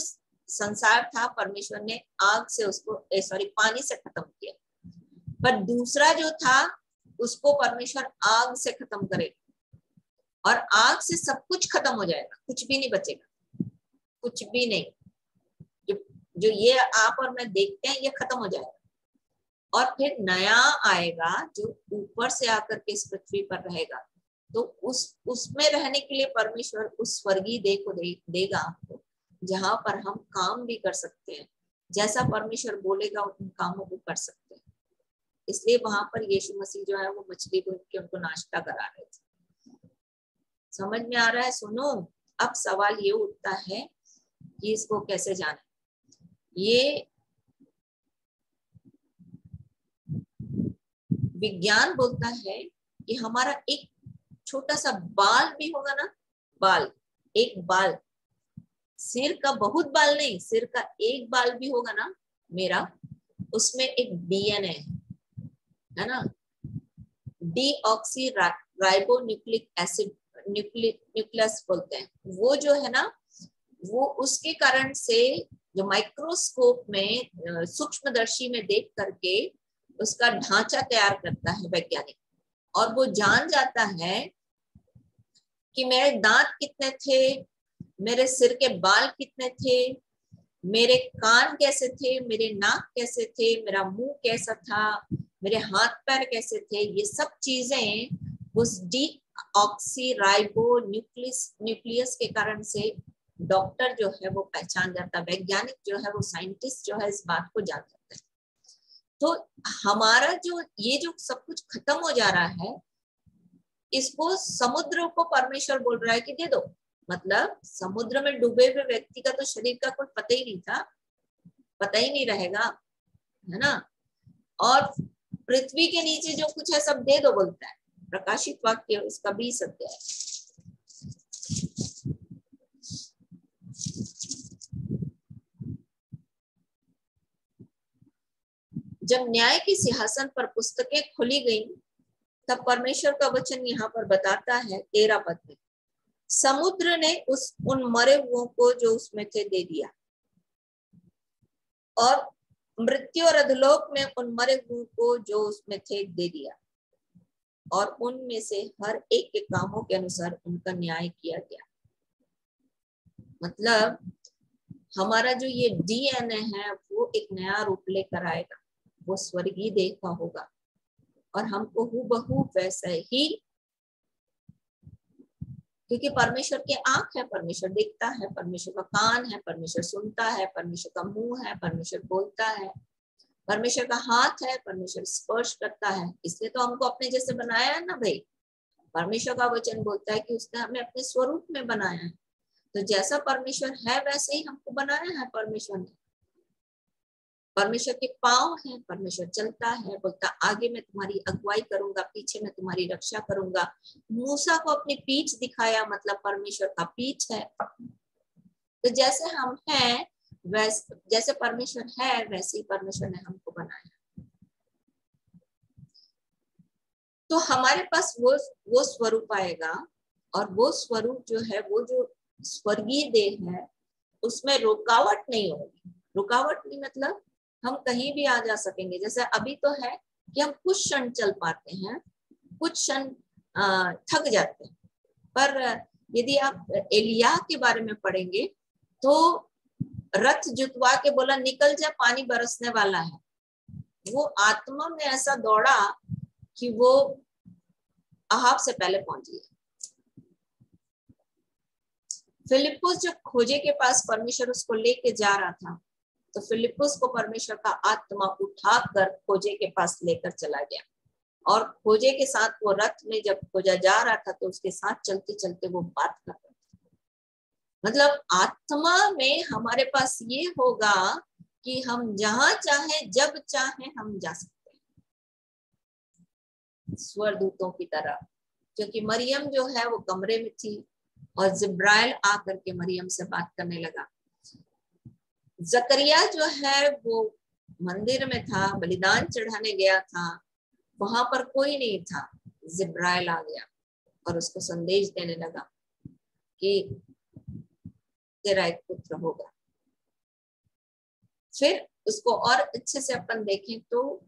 संसार था परमेश्वर ने आग से उसको पानी से खत्म किया, पर दूसरा जो था उसको परमेश्वर आग से खत्म करेगा और आग से सब कुछ खत्म हो जाएगा, कुछ भी नहीं बचेगा, कुछ भी नहीं। जो ये आप और मैं देखते हैं ये खत्म हो जाएगा और फिर नया आएगा जो ऊपर से आकर के इस पृथ्वी पर रहेगा। तो उसमें रहने के लिए परमेश्वर उस स्वर्गीय देह को देगा आपको, जहां पर हम काम भी कर सकते हैं, जैसा परमेश्वर बोलेगा उन कामों को कर सकते हैं। इसलिए वहां पर यीशु मसीह जो है वो मछली भून के उनको नाश्ता करा रहे थे। समझ में आ रहा है? सुनो, अब सवाल ये उठता है कि इसको कैसे जाने। ये विज्ञान बोलता है कि हमारा एक छोटा सा बाल भी होगा ना, बाल, एक बाल, सिर का बहुत बाल नहीं, सिर का एक बाल भी होगा ना मेरा, उसमें एक डीएनए है ना, deoxy ribo nucleic acid, nucleus बोलते हैं। वो जो है ना, वो उसके कारण से जो माइक्रोस्कोप में सूक्ष्मदर्शी में देख करके उसका ढांचा तैयार करता है वैज्ञानिक, और वो जान जाता है कि मेरे दांत कितने थे, मेरे सिर के बाल कितने थे, मेरे कान कैसे थे, मेरे नाक कैसे थे, मेरा मुंह कैसा था, मेरे हाथ पैर कैसे थे। ये सब चीजें उस डीऑक्सीराइबो न्यूक्लियस के कारण से डॉक्टर जो है वो पहचान जाता, वैज्ञानिक जो है वो, साइंटिस्ट जो है इस बात को जान जाता है। तो हमारा जो ये जो सब कुछ खत्म हो जा रहा है, इसको समुद्र को परमेश्वर बोल रहा है कि दे दो। मतलब समुद्र में डूबे हुए व्यक्ति का तो शरीर का कोई पता ही नहीं था, पता ही नहीं रहेगा, है ना। और पृथ्वी के नीचे जो कुछ है सब दे दो बोलता है, प्रकाशित वाक्य उसका 20 अध्याय। जब न्याय के सिंहासन पर पुस्तकें खोली गई, तब परमेश्वर का वचन यहाँ पर बताता है 13 पद में, समुद्र ने उन मरे हुओं को जो उसमें थे दे दिया, और मृत्यु और अधोलोक ने उन मरे हुओं को जो उसमें थे दे दिया, और उनमें से हर एक के कामों के अनुसार उनका न्याय किया गया। मतलब हमारा जो ये डीएनए है वो एक नया रूप लेकर आएगा, वो स्वर्गीय देह का होगा और हमको हूबहू वैसा ही, क्योंकि परमेश्वर की आंख है, परमेश्वर देखता है, परमेश्वर का कान है, परमेश्वर सुनता है, परमेश्वर का मुंह है, परमेश्वर बोलता है, परमेश्वर का हाथ है, परमेश्वर स्पर्श करता है। इसलिए तो हमको अपने जैसे बनाया है ना भाई। परमेश्वर का वचन बोलता है कि उसने हमें अपने स्वरूप में बनाया है, तो जैसा परमेश्वर है वैसे ही हमको बनाया है परमेश्वर ने। परमेश्वर के पांव है, परमेश्वर चलता है, बोलता आगे मैं तुम्हारी अगुवाई करूंगा, पीछे मैं तुम्हारी रक्षा करूंगा। मूसा को अपनी पीठ दिखाया, मतलब परमेश्वर का पीठ है। तो जैसे हम हैं वैसे, जैसे परमेश्वर है वैसे ही परमेश्वर ने हमको बनाया। तो हमारे पास वो स्वरूप आएगा, और वो स्वरूप जो है, वो जो स्वर्गीय देह है, उसमें रुकावट नहीं होगी। रुकावट नहीं मतलब हम कहीं भी आ जा सकेंगे। जैसे अभी तो है कि हम कुछ क्षण चल पाते हैं, कुछ क्षण थक जाते हैं, पर यदि आप एलिया के बारे में पढ़ेंगे तो रथ जुतवा के बोला निकल जा, पानी बरसने वाला है। वो आत्मा में ऐसा दौड़ा कि वो अहाब से पहले पहुंच गया। फिलिप्पुस जब खोजे के पास परमेश्वर उसको लेके जा रहा था, तो फिलिप्पुस को परमेश्वर का आत्मा उठाकर खोजे के पास लेकर चला गया, और खोजे के साथ वो रथ में जब खोजा जा रहा था तो उसके साथ चलते चलते वो बात कर रहा था। मतलब आत्मा में हमारे पास ये होगा कि हम जहां चाहे जब चाहे हम जा सकते हैं, स्वरदूतों की तरह। क्योंकि मरियम जो है वो कमरे में थी और जिब्राइल आकर के मरियम से बात करने लगा। जकरिया जो है वो मंदिर में था, बलिदान चढ़ाने गया था, वहां पर कोई नहीं था। जिब्राइल आ गया और उसको संदेश देने लगा कि तेरा एक पुत्र होगा। फिर उसको और अच्छे से अपन देखें तो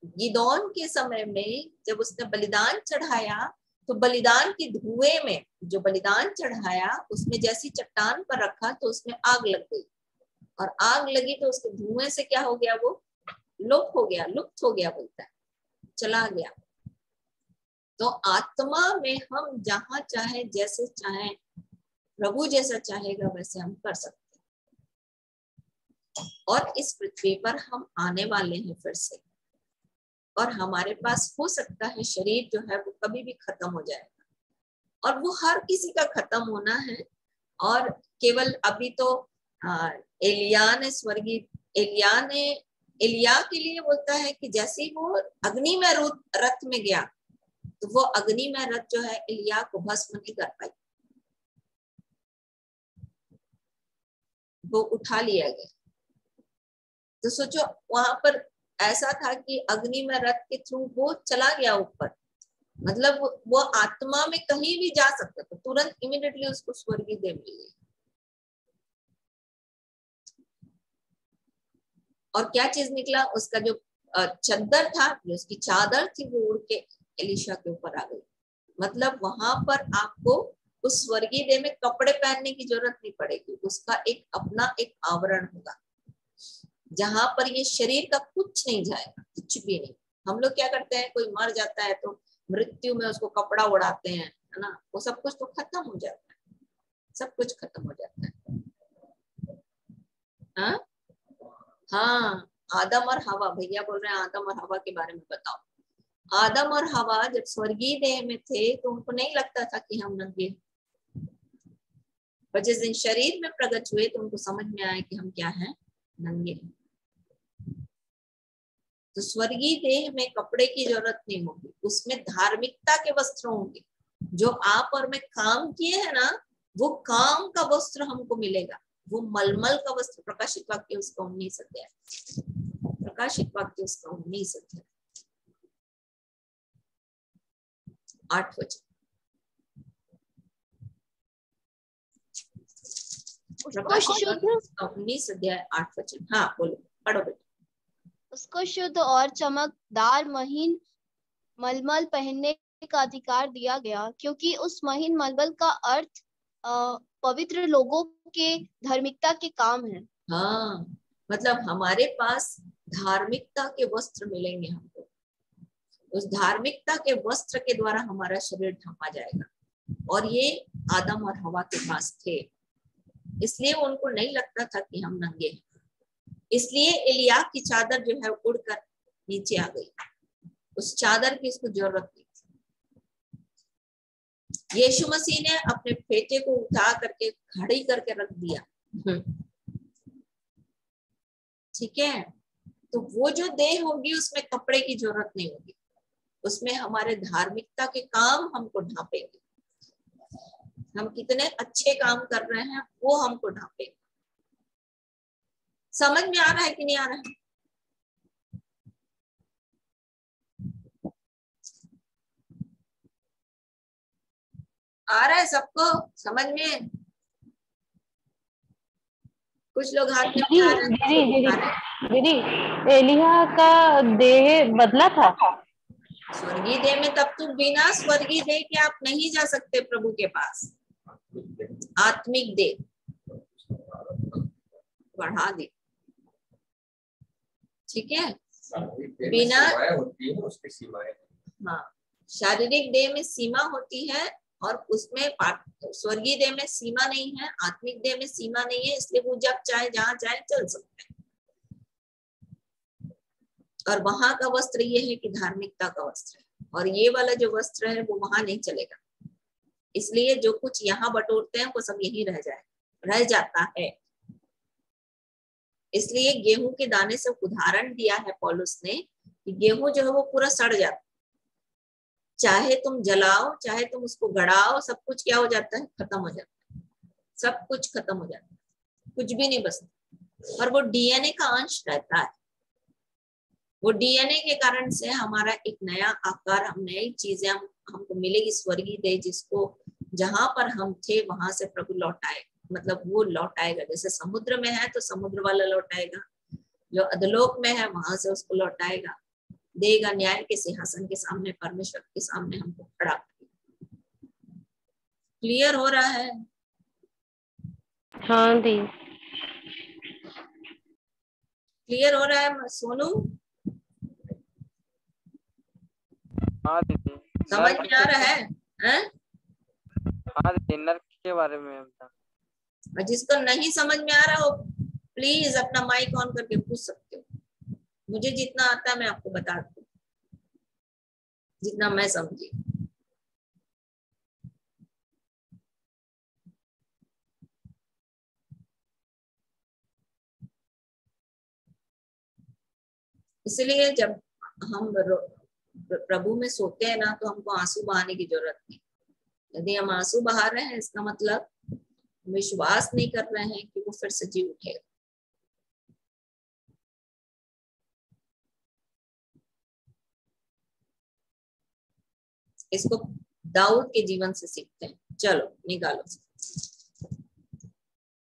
गिदोन के समय में जब उसने बलिदान चढ़ाया, तो बलिदान के धुएं में जो बलिदान चढ़ाया उसमें जैसी चट्टान पर रखा तो उसमें आग लग गई, और आग लगी तो उसके धुएं से क्या हो गया, वो लुप्त हो गया बोलता है, चला गया। तो आत्मा में हम जहां चाहे जैसे चाहे, प्रभु जैसा चाहेगा वैसे हम कर सकते हैं। और इस पृथ्वी पर हम आने वाले हैं फिर से, और हमारे पास हो सकता है शरीर जो है वो कभी भी खत्म हो जाएगा, और वो हर किसी का खत्म होना है। और केवल अभी तो एलिया के लिए बोलता है कि जैसे ही वो अग्नि में रथ में गया, तो वो अग्नि में रथ जो है एलिया को भस्म नहीं कर पाई, वो उठा लिया गया। तो सोचो वहां पर ऐसा था कि अग्नि में रथ के थ्रू वो चला गया ऊपर, मतलब वो आत्मा में कहीं भी जा सकता था, तुरंत इमीडिएटली उसको स्वर्गीय देह मिल गई। और क्या चीज निकला, उसका जो चद्दर था, जो उसकी चादर थी, वो उड़ के एलिशा के ऊपर आ गई। मतलब वहां पर आपको उस स्वर्गीय देह में कपड़े पहनने की जरूरत नहीं पड़ेगी, उसका एक अपना एक आवरण होगा, जहां पर ये शरीर का कुछ नहीं जाएगा, कुछ भी नहीं। हम लोग क्या करते हैं, कोई मर जाता है तो मृत्यु में उसको कपड़ा उड़ाते हैं, है ना, वो सब कुछ तो खत्म हो जाता है, सब कुछ खत्म हो जाता है। हाँ, आदम और हवा, भैया बोल रहे हैं आदम और हवा के बारे में बताओ। आदम और हवा जब स्वर्गीय देह में थे तो उनको नहीं लगता था कि हम नंगे, पर जिस दिन शरीर में प्रकट हुए तो उनको समझ में आया कि हम क्या हैं, नंगे हैं। तो स्वर्गीय देह में कपड़े की जरूरत नहीं होगी, उसमें धार्मिकता के वस्त्र होंगे। जो आप और मैं काम किए हैं ना, वो काम का वस्त्र हमको मिलेगा, वो मलमल का वस्त्र। प्रकाशित वाक्य उसका 19 अध्याय, प्रकाशित वाक्य उसका 19 अध्याय 8 वचन। उसको 19 अध्याय 8 वचन। हाँ बोलो, पढ़ो बेटा। उसको शुद्ध और चमकदार महीन मलमल पहनने का अधिकार दिया गया, क्योंकि उस महीन मलमल का अर्थ पवित्र लोगों के धार्मिकता के काम है। हाँ, मतलब हमारे पास धार्मिकता के वस्त्र मिलेंगे हमको। उस धार्मिकता के वस्त्र के द्वारा हमारा शरीर ढका जाएगा। और ये आदम और हवा के पास थे, इसलिए उनको नहीं लगता था कि हम नंगे हैं। इसलिए एलिया की चादर जो है उड़कर नीचे आ गई। उस चादर की इसको जरूरत नहीं थी। यीशु मसीह ने अपने फेटे को उठा करके खड़ी करके रख दिया। ठीक है, तो वो जो देह होगी उसमें कपड़े की जरूरत नहीं होगी। उसमें हमारे धार्मिकता के काम हमको ढांपेंगे। हम कितने अच्छे काम कर रहे हैं वो हमको ढांपेंगे। समझ में आ रहा है कि नहीं आ रहा है? आ रहा है सबको समझ में? कुछ लोग हाथ में उठा रहे हैं। दीदी एलिया का देह बदला था। स्वर्गीय देह में तब तो बिना स्वर्गीय देह के आप नहीं जा सकते प्रभु के पास। आत्मिक देह बढ़ा दे, ठीक है। बिना उसकी सीमाएं, हाँ, शारीरिक देह में सीमा होती है और उसमें स्वर्गीय देह में सीमा नहीं है, आत्मिक देह में सीमा नहीं है। इसलिए वो जब चाहे जहां चाहे चल सकते हैं। और वहां का वस्त्र ये है कि धार्मिकता का वस्त्र है, और ये वाला जो वस्त्र है वो वहां नहीं चलेगा। इसलिए जो कुछ यहाँ बटोरते हैं वो सब यही रह जाता है। इसलिए गेहूं के दाने से उदाहरण दिया है पौलुस ने कि गेहूं जो है वो पूरा सड़ जाता, चाहे तुम जलाओ चाहे तुम उसको गड़ाओ, सब कुछ क्या हो जाता है? खत्म हो जाता है। सब कुछ खत्म हो जाता है, कुछ भी नहीं बचता। और वो डीएनए का अंश रहता है। वो डीएनए के कारण से हमारा एक नया आकार, हम नई चीजें हमको मिलेगी। स्वर्गीय देह जिसको जहां पर हम थे वहां से प्रभु लौटाए, मतलब वो लौटाएगा। जैसे समुद्र में है तो समुद्र वाला लौटाएगा, जो अधलोक में है वहां से उसको लौटाएगा, देगा न्याय के सिंहासन के सामने, परमेश्वर के सामने हमको खड़ा करेगा। क्लियर हो रहा है? हाँ दी, क्लियर हो रहा है सोनू? हाँ दीदी, समझ में आ रहा है? हाँ दीदी, नर्क के बारे में बता। और जिसको नहीं समझ में आ रहा हो प्लीज अपना माइक ऑन करके पूछ सकते हो। मुझे जितना आता है मैं आपको बता दूं, जितना मैं समझी। इसलिए जब हम प्रभु में सोते हैं ना तो हमको आंसू बहाने की जरूरत नहीं। यदि हम आंसू बहा रहे हैं इसका मतलब विश्वास नहीं कर रहे हैं कि वो फिर से जी उठेगा। इसको दाऊद के जीवन से सीखते हैं। चलो निकालो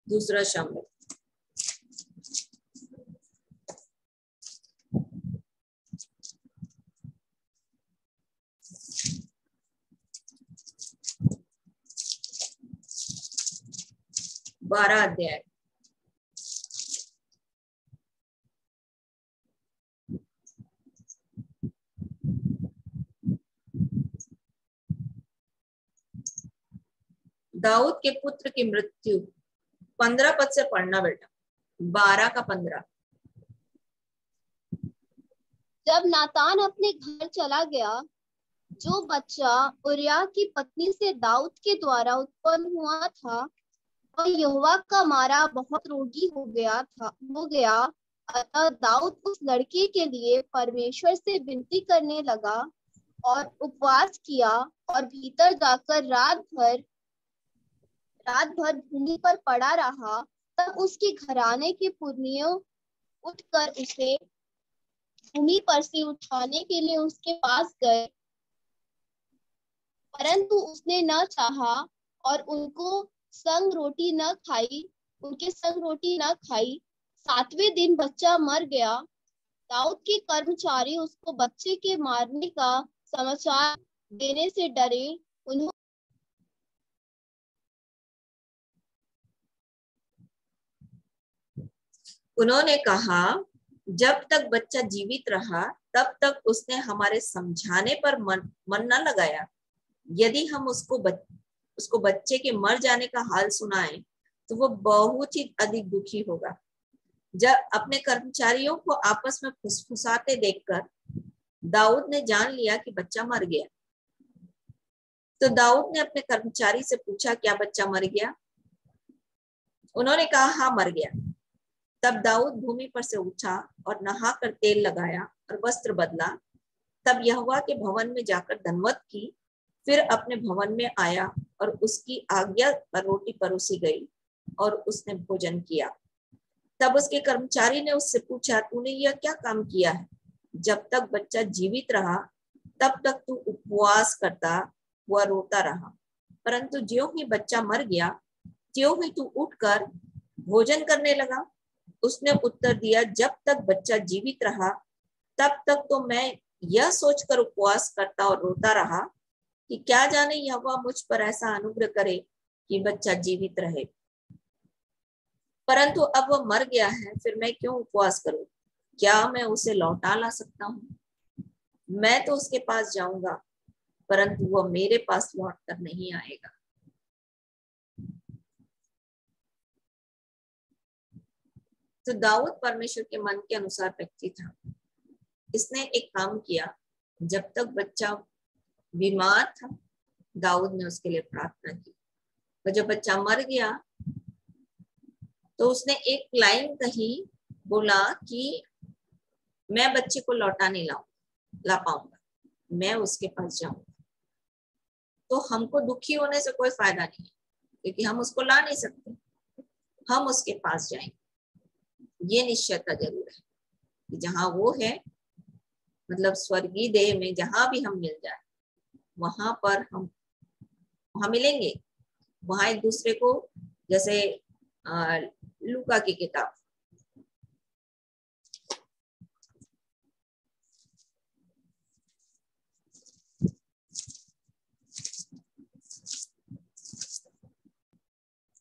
दूसरा शब्द। बारह अध्याय। दाऊद के पुत्र की मृत्यु। 15 पद से पढ़ना बेटा, 12 का 15। जब नातान अपने घर चला गया, जो बच्चा उरिया की पत्नी से दाऊद के द्वारा उत्पन्न हुआ था, और यहोवा का मारा बहुत रोगी हो गया। अतः दाऊद उस लड़के के लिए परमेश्वर से विनती करने लगा और उपवास किया, और भीतर जाकर रात भर भूमि पर पड़ा रहा। तब उसके घराने के पुरनियों उठकर उसे भूमि पर से उठाने के लिए उसके पास गए, परंतु उसने न चाहा और उनके संग रोटी न खाई। 7वें दिन बच्चा मर गया। दाऊद के कर्मचारी उसको बच्चे के मारने का समाचार देने से डरे। उन्होंने कहा, जब तक बच्चा जीवित रहा तब तक उसने हमारे समझाने पर मन न लगाया। यदि हम उसको बच्चे के मर जाने का हाल सुनाएं तो वो बहुत ही अधिक दुखी होगा। जब अपने कर्मचारियों को आपस में फुसफुसाते देखकर दाऊद ने जान लिया कि बच्चा मर गया। तो दाऊद ने अपने कर्मचारी से पूछा, क्या बच्चा मर गया? उन्होंने कहा, हाँ मर गया। तब दाऊद भूमि पर से उठा और नहाकर तेल लगाया और वस्त्र बदला। तब यहोवा के भवन में जाकर दंडवत की, फिर अपने भवन में आया और उसकी आज्ञा पर रोटी परोसी गई और उसने भोजन किया। तब उसके कर्मचारी ने उससे पूछा, तूने यह क्या काम किया है? जब तक बच्चा जीवित रहा तब तक तू उपवास करता हुआ रोता रहा, परंतु ज्यों ही बच्चा मर गया त्यों ही तू उठकर भोजन करने लगा। उसने उत्तर दिया, जब तक बच्चा जीवित रहा तब तक तो मैं यह सोचकर उपवास करता और रोता रहा कि क्या जाने यहोवा मुझ पर ऐसा अनुग्रह करे कि बच्चा जीवित रहे। परंतु अब वह मर गया है, फिर मैं क्यों उपवास करूं? क्या मैं उसे लौटा ला सकता हूँ? मैं तो उसके पास जाऊंगा, परंतु वह मेरे पास लौट कर नहीं आएगा। तो दाऊद परमेश्वर के मन के अनुसार व्यक्ति था। इसने एक काम किया, जब तक बच्चा बीमार था दाऊद ने उसके लिए प्रार्थना की, और जब बच्चा मर गया तो उसने एक लाइन कही, बोला कि मैं बच्चे को लौटा नहीं ला पाऊंगा, मैं उसके पास जाऊंगा। तो हमको दुखी होने से कोई फायदा नहीं है, क्योंकि हम उसको ला नहीं सकते, हम उसके पास जाएंगे। ये निश्चयता जरूर है कि जहां वो है, मतलब स्वर्गीय देह में जहां भी हम मिल जाए वहां पर हम वहां मिलेंगे। वहां एक दूसरे को, जैसे लूका की किताब,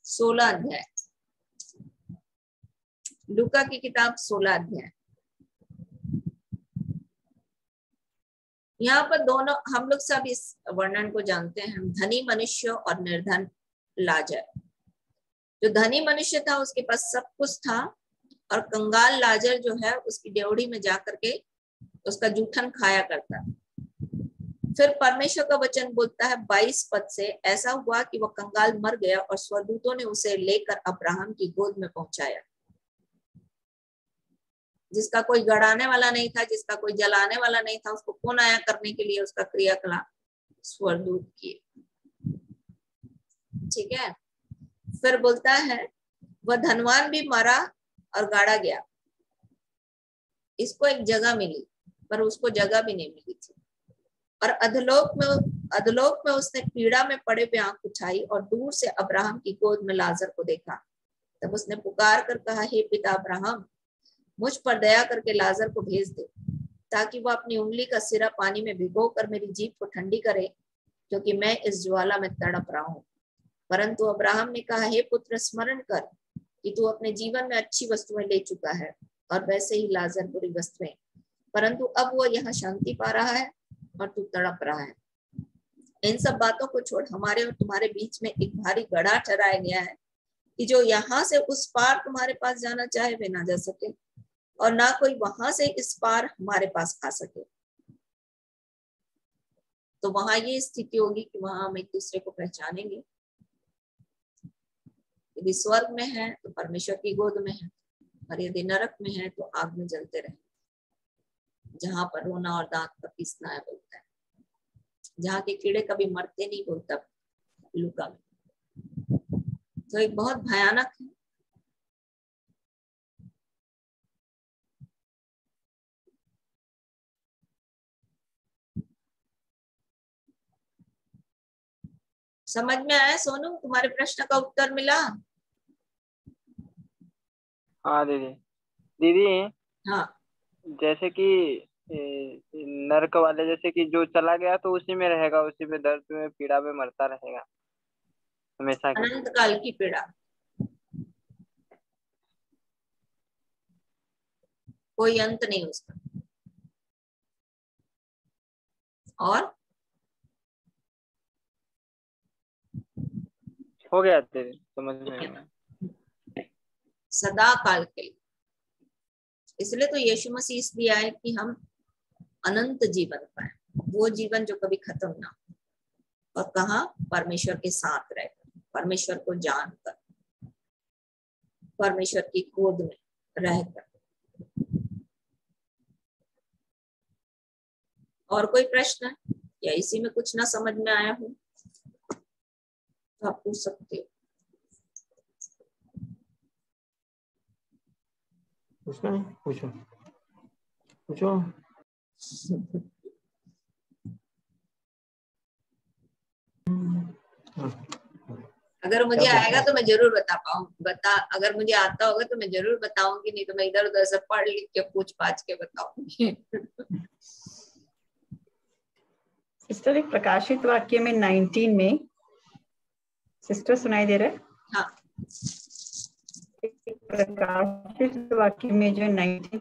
सोलह अध्याय, लूका की किताब 16 अध्याय। यहाँ पर दोनों हम लोग सब इस वर्णन को जानते हैं, धनी मनुष्य और निर्धन लाजर। जो धनी मनुष्य था उसके पास सब कुछ था, और कंगाल लाजर जो है उसकी ड्योढ़ी में जाकर के उसका जूठन खाया करता। फिर परमेश्वर का वचन बोलता है 22 पद से, ऐसा हुआ कि वह कंगाल मर गया और स्वर्गदूतों ने उसे लेकर अब्राहम की गोद में पहुंचाया। जिसका कोई गड़ाने वाला नहीं था, जिसका कोई जलाने वाला नहीं था, उसको कौन आया करने के लिए? उसका क्रियाकलाप स्वर्गदूत किए। ठीक है। फिर बोलता है, वह धनवान भी मरा और गाड़ा गया। इसको एक जगह मिली, पर उसको जगह भी नहीं मिली थी। और अधलोक में उसने पीड़ा में पड़े हुए आंख उठाई और दूर से अब्राहम की गोद में लाजर को देखा। तब उसने पुकार कर कहा, हे पिता अब्राहम, मुझ पर दया करके लाजर को भेज दे, ताकि वह अपनी उंगली का सिरा पानी में भिगो कर मेरी जीभ को ठंडी करे, क्योंकि मैं इस ज्वाला में तड़प रहा हूँ। परंतु अब्राहम ने कहा, हे पुत्र, स्मरण कर कि तू अपने जीवन में अच्छी वस्तुएं ले चुका है, और वैसे ही लाजर बुरी वस्तुएं, परंतु अब वो यहाँ शांति पा रहा है और तू तड़प रहा है। इन सब बातों को छोड़ हमारे और तुम्हारे बीच में एक भारी गड्ढा ठहराया गया है, कि जो यहाँ से उस पार तुम्हारे पास जाना चाहे वे ना जा सके, और ना कोई वहां से इस पार हमारे पास आ सके। तो वहां ये स्थिति होगी कि वहां हम एक दूसरे को पहचानेंगे। यदि स्वर्ग में है तो परमेश्वर की गोद में है, और यदि नरक में है तो आग में जलते रहे, जहां पर रोना और दांत का पीसना है, बोलता है, जहाँ के कीड़े कभी मरते नहीं, बोलता लूका में। तो एक बहुत भयानक है। समझ में आया सोनू? तुम्हारे प्रश्न का उत्तर मिला? हाँ दीदी। दीदी हाँ, जैसे कि नर्क वाले, जैसे कि जो चला गया तो उसी में रहेगा, उसी में दर्द में पीड़ा में मरता रहेगा हमेशा के लिए। अनंत काल की पीड़ा। कोई अंत नहीं उसका। और हो गया तेरे समझ में आया। सदा काल के लिए, इसलिए तो यीशु मसीह इसलिए आए कि हम अनंत जीवन पाए, वो जीवन जो कभी खत्म ना हो। और कहा? परमेश्वर के साथ रहकर, परमेश्वर को जानकर, परमेश्वर की गोद में रहकर। और कोई प्रश्न है या इसी में कुछ ना समझ में आया हो तो आप पूछ सकते हो। पूछना है? पूछो पूछो। अगर मुझे आएगा तो मैं जरूर अगर मुझे आता होगा तो मैं जरूर बताऊंगी, नहीं तो मैं इधर उधर से पढ़ लिख के पूछ पाछ के बताऊंगी। सिस्टर, एक प्रकाशित वाक्य में 19 में, सिस्टर सुनाई दे रहा है? हाँ। प्रकाशित वाक्य में जो 19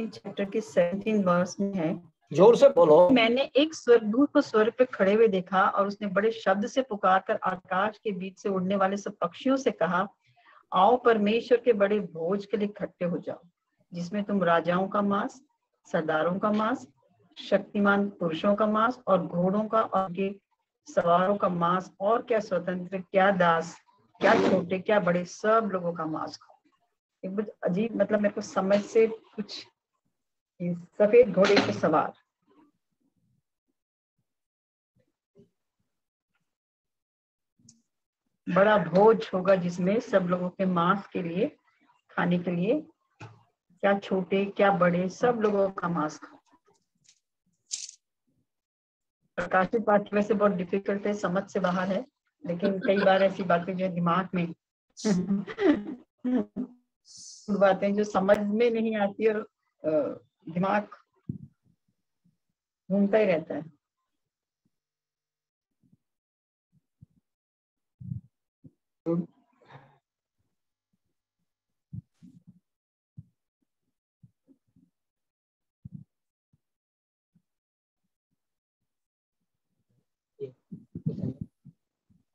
चैप्टर के 17 वर्स में है, जोर से बोलो। मैंने एक स्वर्गदूत को स्वर्ग पे खड़े हुए देखा और उसने बड़े शब्द से पुकार कर आकाश के बीच से उड़ने वाले सब पक्षियों से कहा, आओ परमेश्वर के बड़े भोज के लिए इकट्ठे हो जाओ, जिसमें तुम राजाओं का मांस, सरदारों का मांस, शक्तिमान पुरुषों का मांस और घोड़ों का और उनके सवारों का मांस, और क्या स्वतंत्र, क्या दास, क्या छोटे, क्या बड़े, सब लोगों का मांस खाओ। एक बहुत अजीब, मतलब मेरे को समझ से कुछ, सफेद घोड़े पे सवार, बड़ा भोज होगा जिसमें सब लोगों के मांस के लिए, खाने के लिए, क्या छोटे क्या बड़े, सब लोगों का मांस खाओ। प्रकाशित बात वैसे बहुत डिफिकल्ट है, समझ से बाहर है, लेकिन कई बार ऐसी बातें जो दिमाग में बातें जो समझ में नहीं आती और दिमाग घूमता ही रहता है।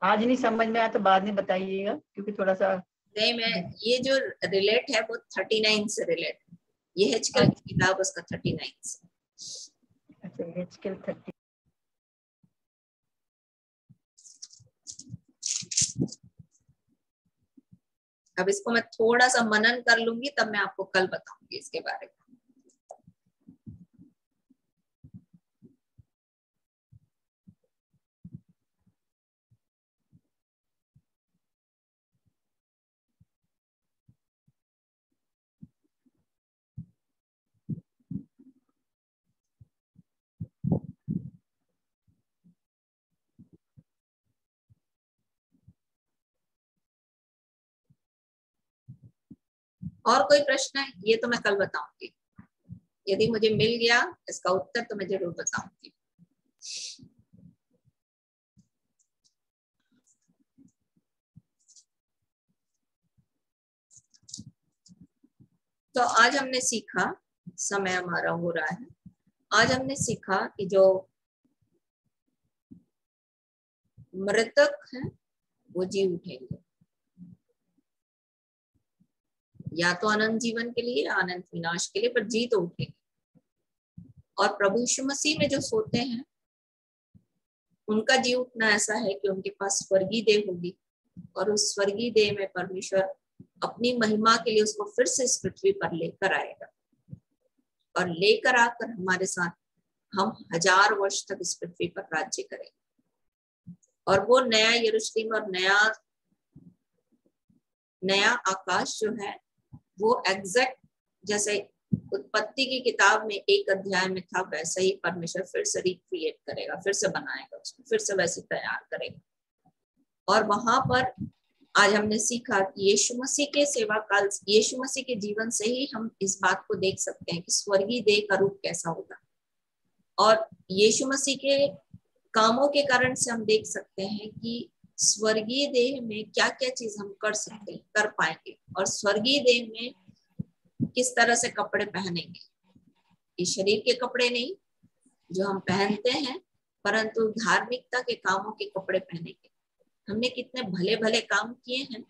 आज नहीं समझ में आया तो बाद में बताइएगा, क्योंकि थोड़ा सा नहीं, मैं ये जो रिलेट है वो 39 से रिलेट है, ये हेचकेल की किताब उसका 39 से। अच्छा, हेचकेल 30। अब इसको मैं थोड़ा सा मनन कर लूंगी, तब मैं आपको कल बताऊंगी इसके बारे में। और कोई प्रश्न है? ये तो मैं कल बताऊंगी, यदि मुझे मिल गया इसका उत्तर तो मैं जरूर बताऊंगी। तो आज हमने सीखा, समय हमारा हो रहा है, आज हमने सीखा कि जो मृतक हैं वो जी उठेंगे, या तो अनंत जीवन के लिए या अनंत विनाश के लिए, पर जी तो उठेंगे। और प्रभु यीशु मसीह में जो सोते हैं उनका जी उठना ऐसा है कि उनके पास स्वर्गीय देह होगी, और उस स्वर्गीय देह में परमेश्वर अपनी महिमा के लिए उसको फिर से इस पृथ्वी पर लेकर आएगा, और लेकर आकर हमारे साथ हम 1000 वर्ष तक इस पृथ्वी पर राज्य करेंगे। और वो नया यरूशलेम और नया आकाश जो है वो एग्जैक्ट जैसे उत्पत्ति की किताब में 1 अध्याय में था, वैसा ही परमेश्वर फिर से रिक्रिएट करेगा, फिर से बनाएगा उसको, फिर से वैसे तैयार करेगा। और वहां पर आज हमने सीखा कि यीशु मसीह के सेवा काल, यीशु मसीह के जीवन से ही हम इस बात को देख सकते हैं कि स्वर्गीय देह का रूप कैसा होगा, और यीशु मसीह के कामों के कारण से हम देख सकते हैं कि स्वर्गीय देह में क्या क्या चीज हम कर सकते हैं, कर पाएंगे, और स्वर्गीय देह में किस तरह से कपड़े पहनेंगे। ये शरीर के कपड़े नहीं जो हम पहनते हैं, परंतु धार्मिकता के कामों के कपड़े पहनेंगे। हमने कितने भले भले काम किए हैं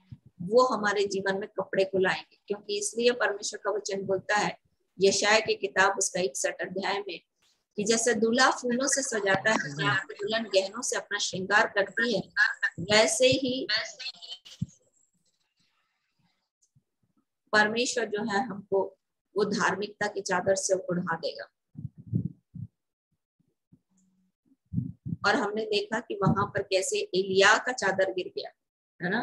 वो हमारे जीवन में कपड़े को लाएंगे, क्योंकि इसलिए परमेश्वर का वचन बोलता है यशाया की किताब उसका 61 अध्याय में कि जैसे दूल्हा फूलों से सजाता है, दुल्हन गहनों से अपना श्रृंगार करती है, वैसे ही परमेश्वर जो है हमको वो धार्मिकता की चादर से उड़ा देगा। और हमने देखा कि वहां पर कैसे एलिया का चादर गिर गया, है ना।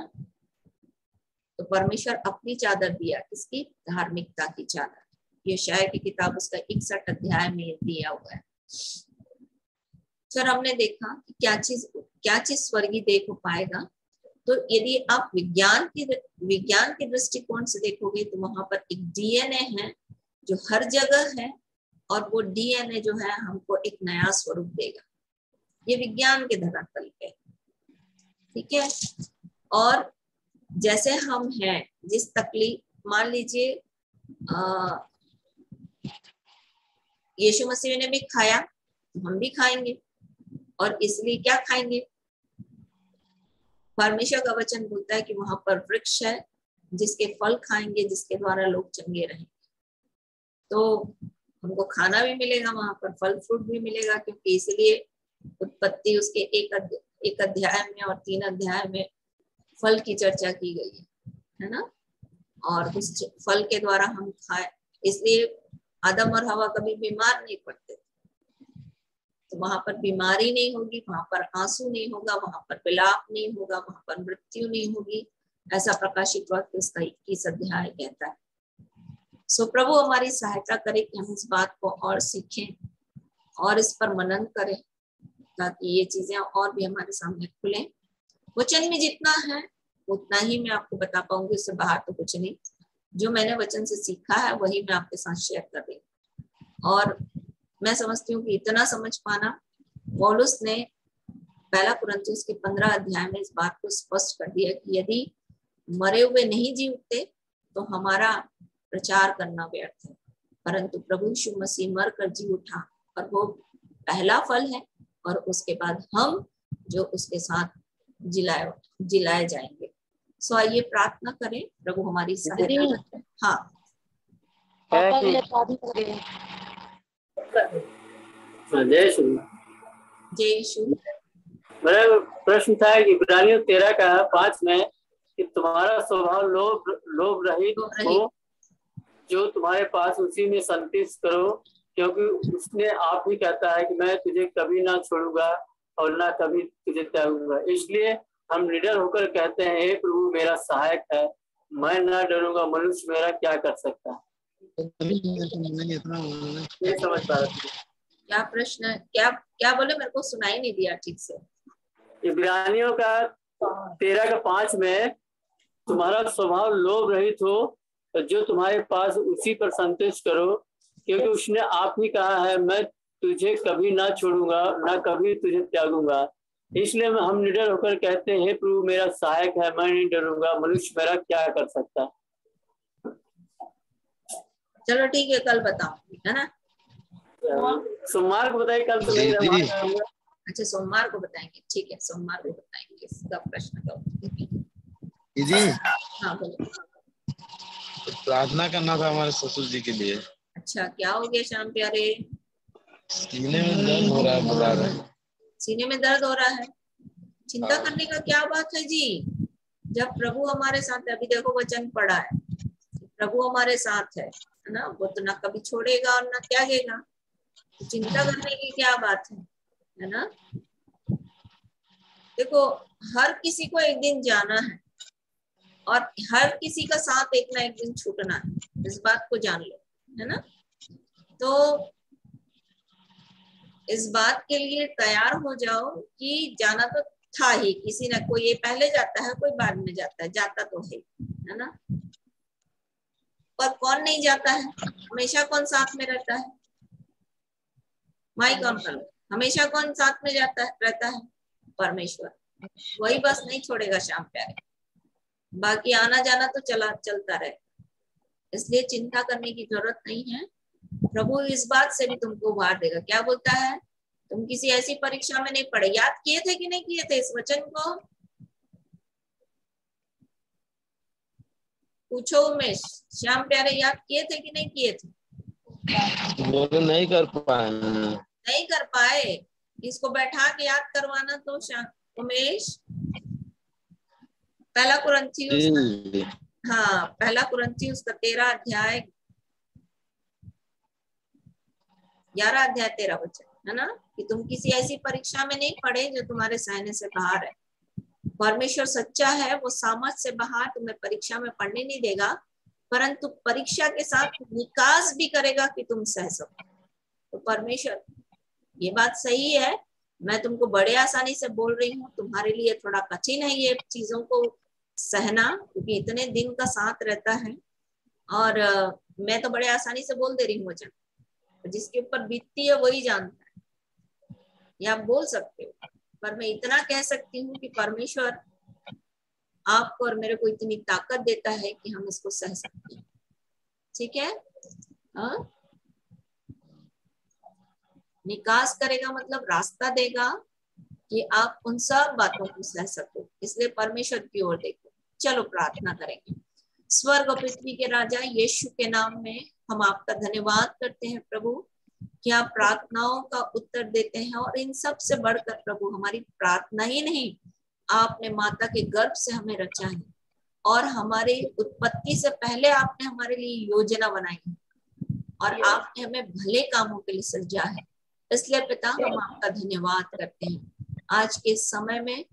तो परमेश्वर अपनी चादर दिया, किसकी? धार्मिकता की चादर। यशाया की किताब उसका 61 अध्याय में दिया हुआ है। फिर हमने देखा कि क्या चीज स्वर्गीय देख पाएगा। तो यदि आप विज्ञान के दृष्टिकोण से देखोगे तो वहां पर एक डीएनए है जो हर जगह है, और वो डीएनए जो है हमको एक नया स्वरूप देगा। ये विज्ञान के धरातल पे, ठीक है। और जैसे हम हैं, जिस तकलीफ, मान लीजिए यीशु मसीह ने भी खाया, हम भी खाएंगे। और इसलिए क्या खाएंगे? परमेश्वर का वचन बोलता है कि वहां पर वृक्ष है जिसके फल खाएंगे, जिसके द्वारा लोग चंगे रहेंगे। तो हमको खाना भी मिलेगा वहां पर, फल फ्रूट भी मिलेगा, क्योंकि इसलिए उत्पत्ति उसके एक अध्याय में और 3 अध्याय में फल की चर्चा की गई है ना। और उस फल के द्वारा हम खाए, इसलिए आदम और हवा कभी बीमार नहीं पड़ते। तो वहां पर बीमारी नहीं होगी, वहां पर आंसू नहीं होगा, वहां पर विलाप नहीं होगा, वहां पर मृत्यु नहीं होगी। ऐसा प्रकाशित वाक्य उसका 21 अध्याय कहता है। सो प्रभु हमारी सहायता करे कि हम इस बात को और सीखें और इस पर मनन करें, ताकि ये चीजें और भी हमारे सामने खुलें। वचन में जितना है उतना ही मैं आपको बता पाऊंगी, उससे बाहर तो कुछ नहीं। जो मैंने वचन से सीखा है वही मैं आपके साथ शेयर कर रही हूँ। और मैं समझती हूँ कि इतना समझ पाना, पौलुस ने 1 कुरिन्थियों के 15 अध्याय में इस बात को स्पष्ट कर दिया कि यदि मरे हुए नहीं जी उठते तो हमारा प्रचार करना व्यर्थ है, परंतु प्रभु यीशु मसीह मर कर जी उठा और वो पहला फल है, और उसके बाद हम जो उसके साथ जिलाए जाएंगे। सो आइए प्रार्थना करें, प्रभु हमारी सहायता करें। हाँ जय यीशु। मेरा प्रश्न था कि इब्रानियों 13:5 में कि तुम्हारा स्वभाव लोभ रहित हो, जो तुम्हारे पास उसी में संतुष्ट करो, क्योंकि उसने आप ही कहता है कि मैं तुझे कभी ना छोड़ूंगा और ना कभी तुझे त्यागूंगा। इसलिए हम निडर होकर कहते हैं, हे प्रभु मेरा सहायक है, मैं ना डरूंगा, मनुष्य मेरा क्या कर सकता है। नहीं समझ पा रहा। क्या प्रश्न है? क्या बोले? मेरे को सुनाई नहीं दिया ठीक से। इब्रानियों का 13:5 में तुम्हारा स्वभाव लोभ रहित हो, जो तुम्हारे पास उसी पर संतुष्ट करो, क्योंकि उसने आप ही कहा है, मैं तुझे कभी ना छोड़ूंगा ना कभी तुझे त्यागूंगा। इसलिए हम निडर होकर कहते हैं, हे प्रभु मेरा सहायक है, मैं नहीं डरूंगा, मनुष्य मेरा क्या कर सकता। चलो ठीक है, कल बताऊंगी, है ना। सोमवार को बताइए, कल तो नहीं रहूंगा। अच्छा सोमवार को बताएंगे, ठीक है, सोमवार को बताएंगे इसका प्रश्न का। दीदी हाँ बोलो। प्रार्थना करना था हमारे ससुर जी के लिए। अच्छा क्या हो गया श्याम प्यारे? सीने में दर्द हो रहा है, बता रहे हैं। सीने में दर्द हो रहा है? चिंता करने का क्या बात है जी, जब प्रभु हमारे साथ है। अभी देखो वचन पढ़ा है, प्रभु हमारे साथ है ना, वो तो ना कभी छोड़ेगा और ना त्यागेगा। तो चिंता करने की क्या बात है ना। देखो हर किसी को एक दिन जाना है और हर किसी का साथ एक ना एक दिन छूटना है, इस बात को जान लो, है ना। तो इस बात के लिए तैयार हो जाओ कि जाना तो था ही, किसी ना कोई ये पहले जाता है, कोई बाद में जाता है, जाता तो है ना। पर कौन नहीं जाता है? हमेशा कौन साथ में रहता है? माई कौन कर लो, हमेशा कौन साथ में जाता है, रहता है? परमेश्वर। वही बस नहीं छोड़ेगा श्याम प्यारे, बाकी आना जाना तो चलता रहे। इसलिए चिंता करने की जरूरत नहीं है। प्रभु इस बात से भी तुमको उबार देगा। क्या बोलता है? तुम किसी ऐसी परीक्षा में नहीं पड़े। याद किए थे कि नहीं किए थे इस वचन को? पूछो उमेश, श्याम प्यारे याद किए थे कि नहीं किए थे? बोले नहीं कर पाए। नहीं कर पाए। इसको बैठा के याद करवाना तो उमेश। पहला कुरिन्थियुस, हाँ पहला कुरिन्थियुस का 13 अध्याय 11 अध्याय 13 वचन है ना, कि तुम किसी ऐसी परीक्षा में नहीं पड़े जो तुम्हारे सहने से बाहर है। परमेश्वर सच्चा है, वो सामर्थ से बाहर तुम्हें परीक्षा में पढ़ने नहीं देगा, परंतु परीक्षा के साथ निकास भी करेगा कि तुम सह सको। तो परमेश्वर, ये बात सही है, मैं तुमको बड़े आसानी से बोल रही हूँ, तुम्हारे लिए थोड़ा कठिन है ये चीजों को सहना, क्योंकि इतने दिन का साथ रहता है। और मैं तो बड़े आसानी से बोल दे रही हूँ वचन, जिसके ऊपर बीतती है वही जानता है, ये आप बोल सकते हो। पर मैं इतना कह सकती हूँ कि परमेश्वर आपको और मेरे को इतनी ताकत देता है कि हम इसको सह सकते हैं। ठीक है? निकास करेगा मतलब रास्ता देगा कि आप उन सब बातों को सह सको। इसलिए परमेश्वर की ओर देखो। चलो प्रार्थना करेंगे। स्वर्ग और पृथ्वी के राजा यीशु के नाम में हम आपका धन्यवाद करते हैं प्रभु, कि आप प्रार्थनाओं का उत्तर देते हैं। और इन सब से बढ़कर प्रभु, हमारी प्रार्थना ही नहीं, आपने माता के गर्भ से हमें रचा है और हमारी उत्पत्ति से पहले आपने हमारे लिए योजना बनाई है और आपने हमें भले कामों के लिए सृजा है। इसलिए पिता हम आपका धन्यवाद करते हैं। आज के समय में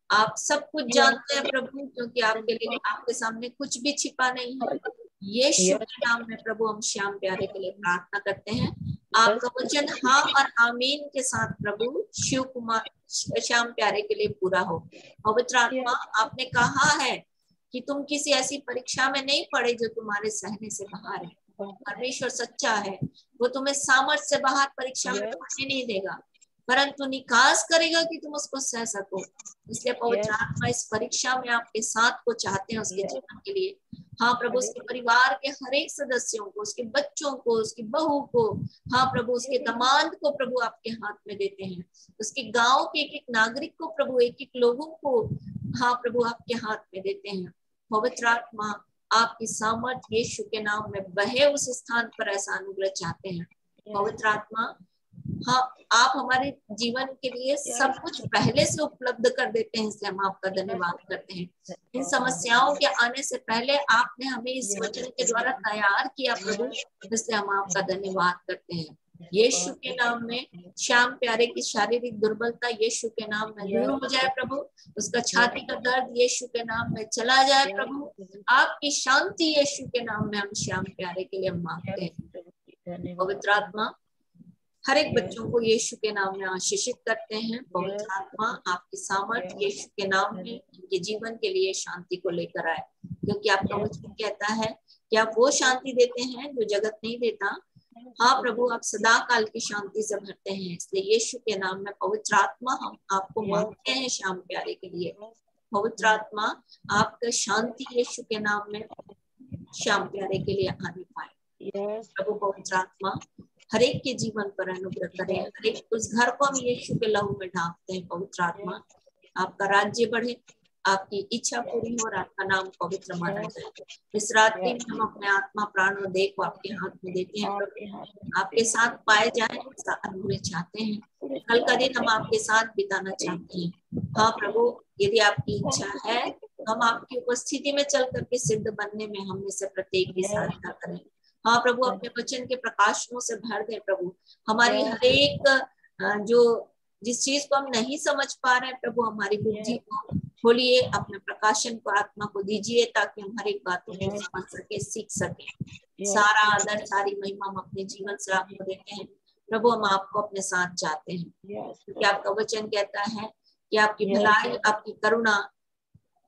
आप सब कुछ जानते हैं प्रभु, क्योंकि आपके लिए, आपके सामने कुछ भी छिपा नहीं है। यीशु के नाम में प्रभु हम श्याम प्यारे के लिए प्रार्थना करते हैं। आपका वचन हाँ और आमीन के साथ प्रभु शिव कुमार श्याम प्यारे के लिए पूरा हो। पवित्र आत्मा, आपने कहा है कि तुम किसी ऐसी परीक्षा में नहीं पड़े जो तुम्हारे सहने से बाहर है। परमेश्वर सच्चा है, वो तुम्हें सामर्थ्य से बाहर परीक्षा में पढ़ने नहीं देगा, परंतु निकास करेगा कि तुम उसको सह सको। इसलिए पवित्र आत्मा इस परीक्षा में आपके साथ को चाहते हैं उसके जीवन के लिए। हाँ प्रभु, उसके परिवार के हर एक सदस्यों को, उसके बच्चों को, उसकी बहू को, हाँ प्रभु उसके दामाद को प्रभु आपके हाथ में देते हैं। उसके गांव के एक एक नागरिक को प्रभु, एक एक लोगों को हाँ प्रभु आपके हाथ में देते हैं। पवित्र आत्मा, आपकी सामर्थ्य यीशु के नाम में बहे उस स्थान पर, ऐसा अनुग्रह चाहते हैं। पवित्र आत्मा, हाँ आप हमारे जीवन के लिए सब कुछ पहले से उपलब्ध कर देते हैं, इसलिए हम आपका धन्यवाद करते हैं। इन समस्याओं के आने से पहले आपने हमें इस वचन के द्वारा तैयार किया प्रभु, इसलिए हम आपका धन्यवाद करते हैं। यीशु के नाम में श्याम प्यारे की शारीरिक दुर्बलता यीशु के नाम में दूर हो जाए प्रभु, उसका छाती का दर्द यीशु के नाम में चला जाए प्रभु। आपकी शांति यीशु के नाम में हम श्याम प्यारे के लिए मांगते हैं। पवित्र आत्मा, हर एक बच्चों को यीशु के नाम में आशीषित करते हैं। पवित्र आत्मा, आपकी सामर्थ्य यीशु के नाम में इनके जीवन के लिए शांति को लेकर आए, क्योंकि आपका वचन कहता है कि आप वो शांति देते हैं जो जगत नहीं देता। हाँ प्रभु, आप सदा काल की शांति से भरते हैं। इसलिए यीशु के नाम में पवित्र आत्मा हम आपको मांगते हैं श्याम प्यारे के लिए। पवित्र आत्मा, आपका शांति यीशु के नाम में श्याम प्यारे के लिए आने पाए प्रभु। पवित्र आत्मा, हर एक के जीवन पर अनुग्रह करें। हर एक उस घर को हम यीशु के लहू में ढांपते हैं। पवित्र आत्मा, आपका राज्य बढ़े, आपकी इच्छा पूरी हो और आपका नाम पवित्र माना जाए। इस रात्रि में हम अपने आत्मा, प्राण और देह को आपके हाथ में देते हैं प्रभु, आपके साथ पाए जाए ऐसा अनुग्रह चाहते हैं। कल का दिन हम आपके साथ बिताना चाहते हैं। हाँ प्रभु, यदि आपकी इच्छा है हम आपकी उपस्थिति में चल करके सिद्ध बनने में हम में से प्रत्येक की सहायता करें। हाँ प्रभु, अपने वचन के प्रकाशनों से भर दे प्रभु। हमारी हर एक जो जिस चीज को हम नहीं समझ पा रहे हैं प्रभु, हमारी बुद्धि को खोलिए, अपने प्रकाशन को, आत्मा को दीजिए, ताकि हम हर एक बातों को समझ सके, सीख सके। सारा आदर, सारी महिमा हम अपने जीवन से आपको देते हैं प्रभु। हम आपको अपने साथ चाहते हैं, क्योंकि आपका वचन कहता है कि आपकी भलाई, आपकी करुणा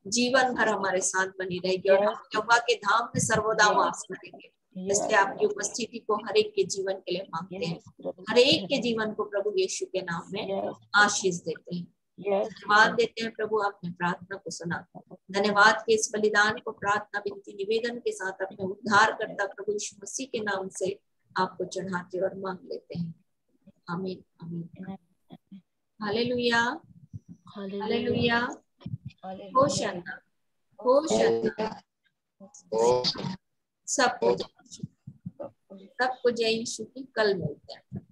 जीवन भर हमारे साथ बनी रहेगी और हम यहोवा के धाम में सर्वदा वास करेंगे। इसलिए आपकी उपस्थिति को हर एक के जीवन के लिए मांगते हैं। हर एक के जीवन को प्रभु यीशु के नाम में आशीष देते हैं। धन्यवाद देते हैं प्रभु, आपने प्रार्थना को सुना। धन्यवाद के इस बलिदान को प्रार्थना विनती निवेदन के साथ अपने उद्धार करता प्रभु यीशु मसीह के नाम से आपको चढ़ाते और मांग लेते हैं। आमीन आमीन। Hallelujah hallelujah. Hosanna hosanna. सबको जय यीशु की। कल मिलते हैं।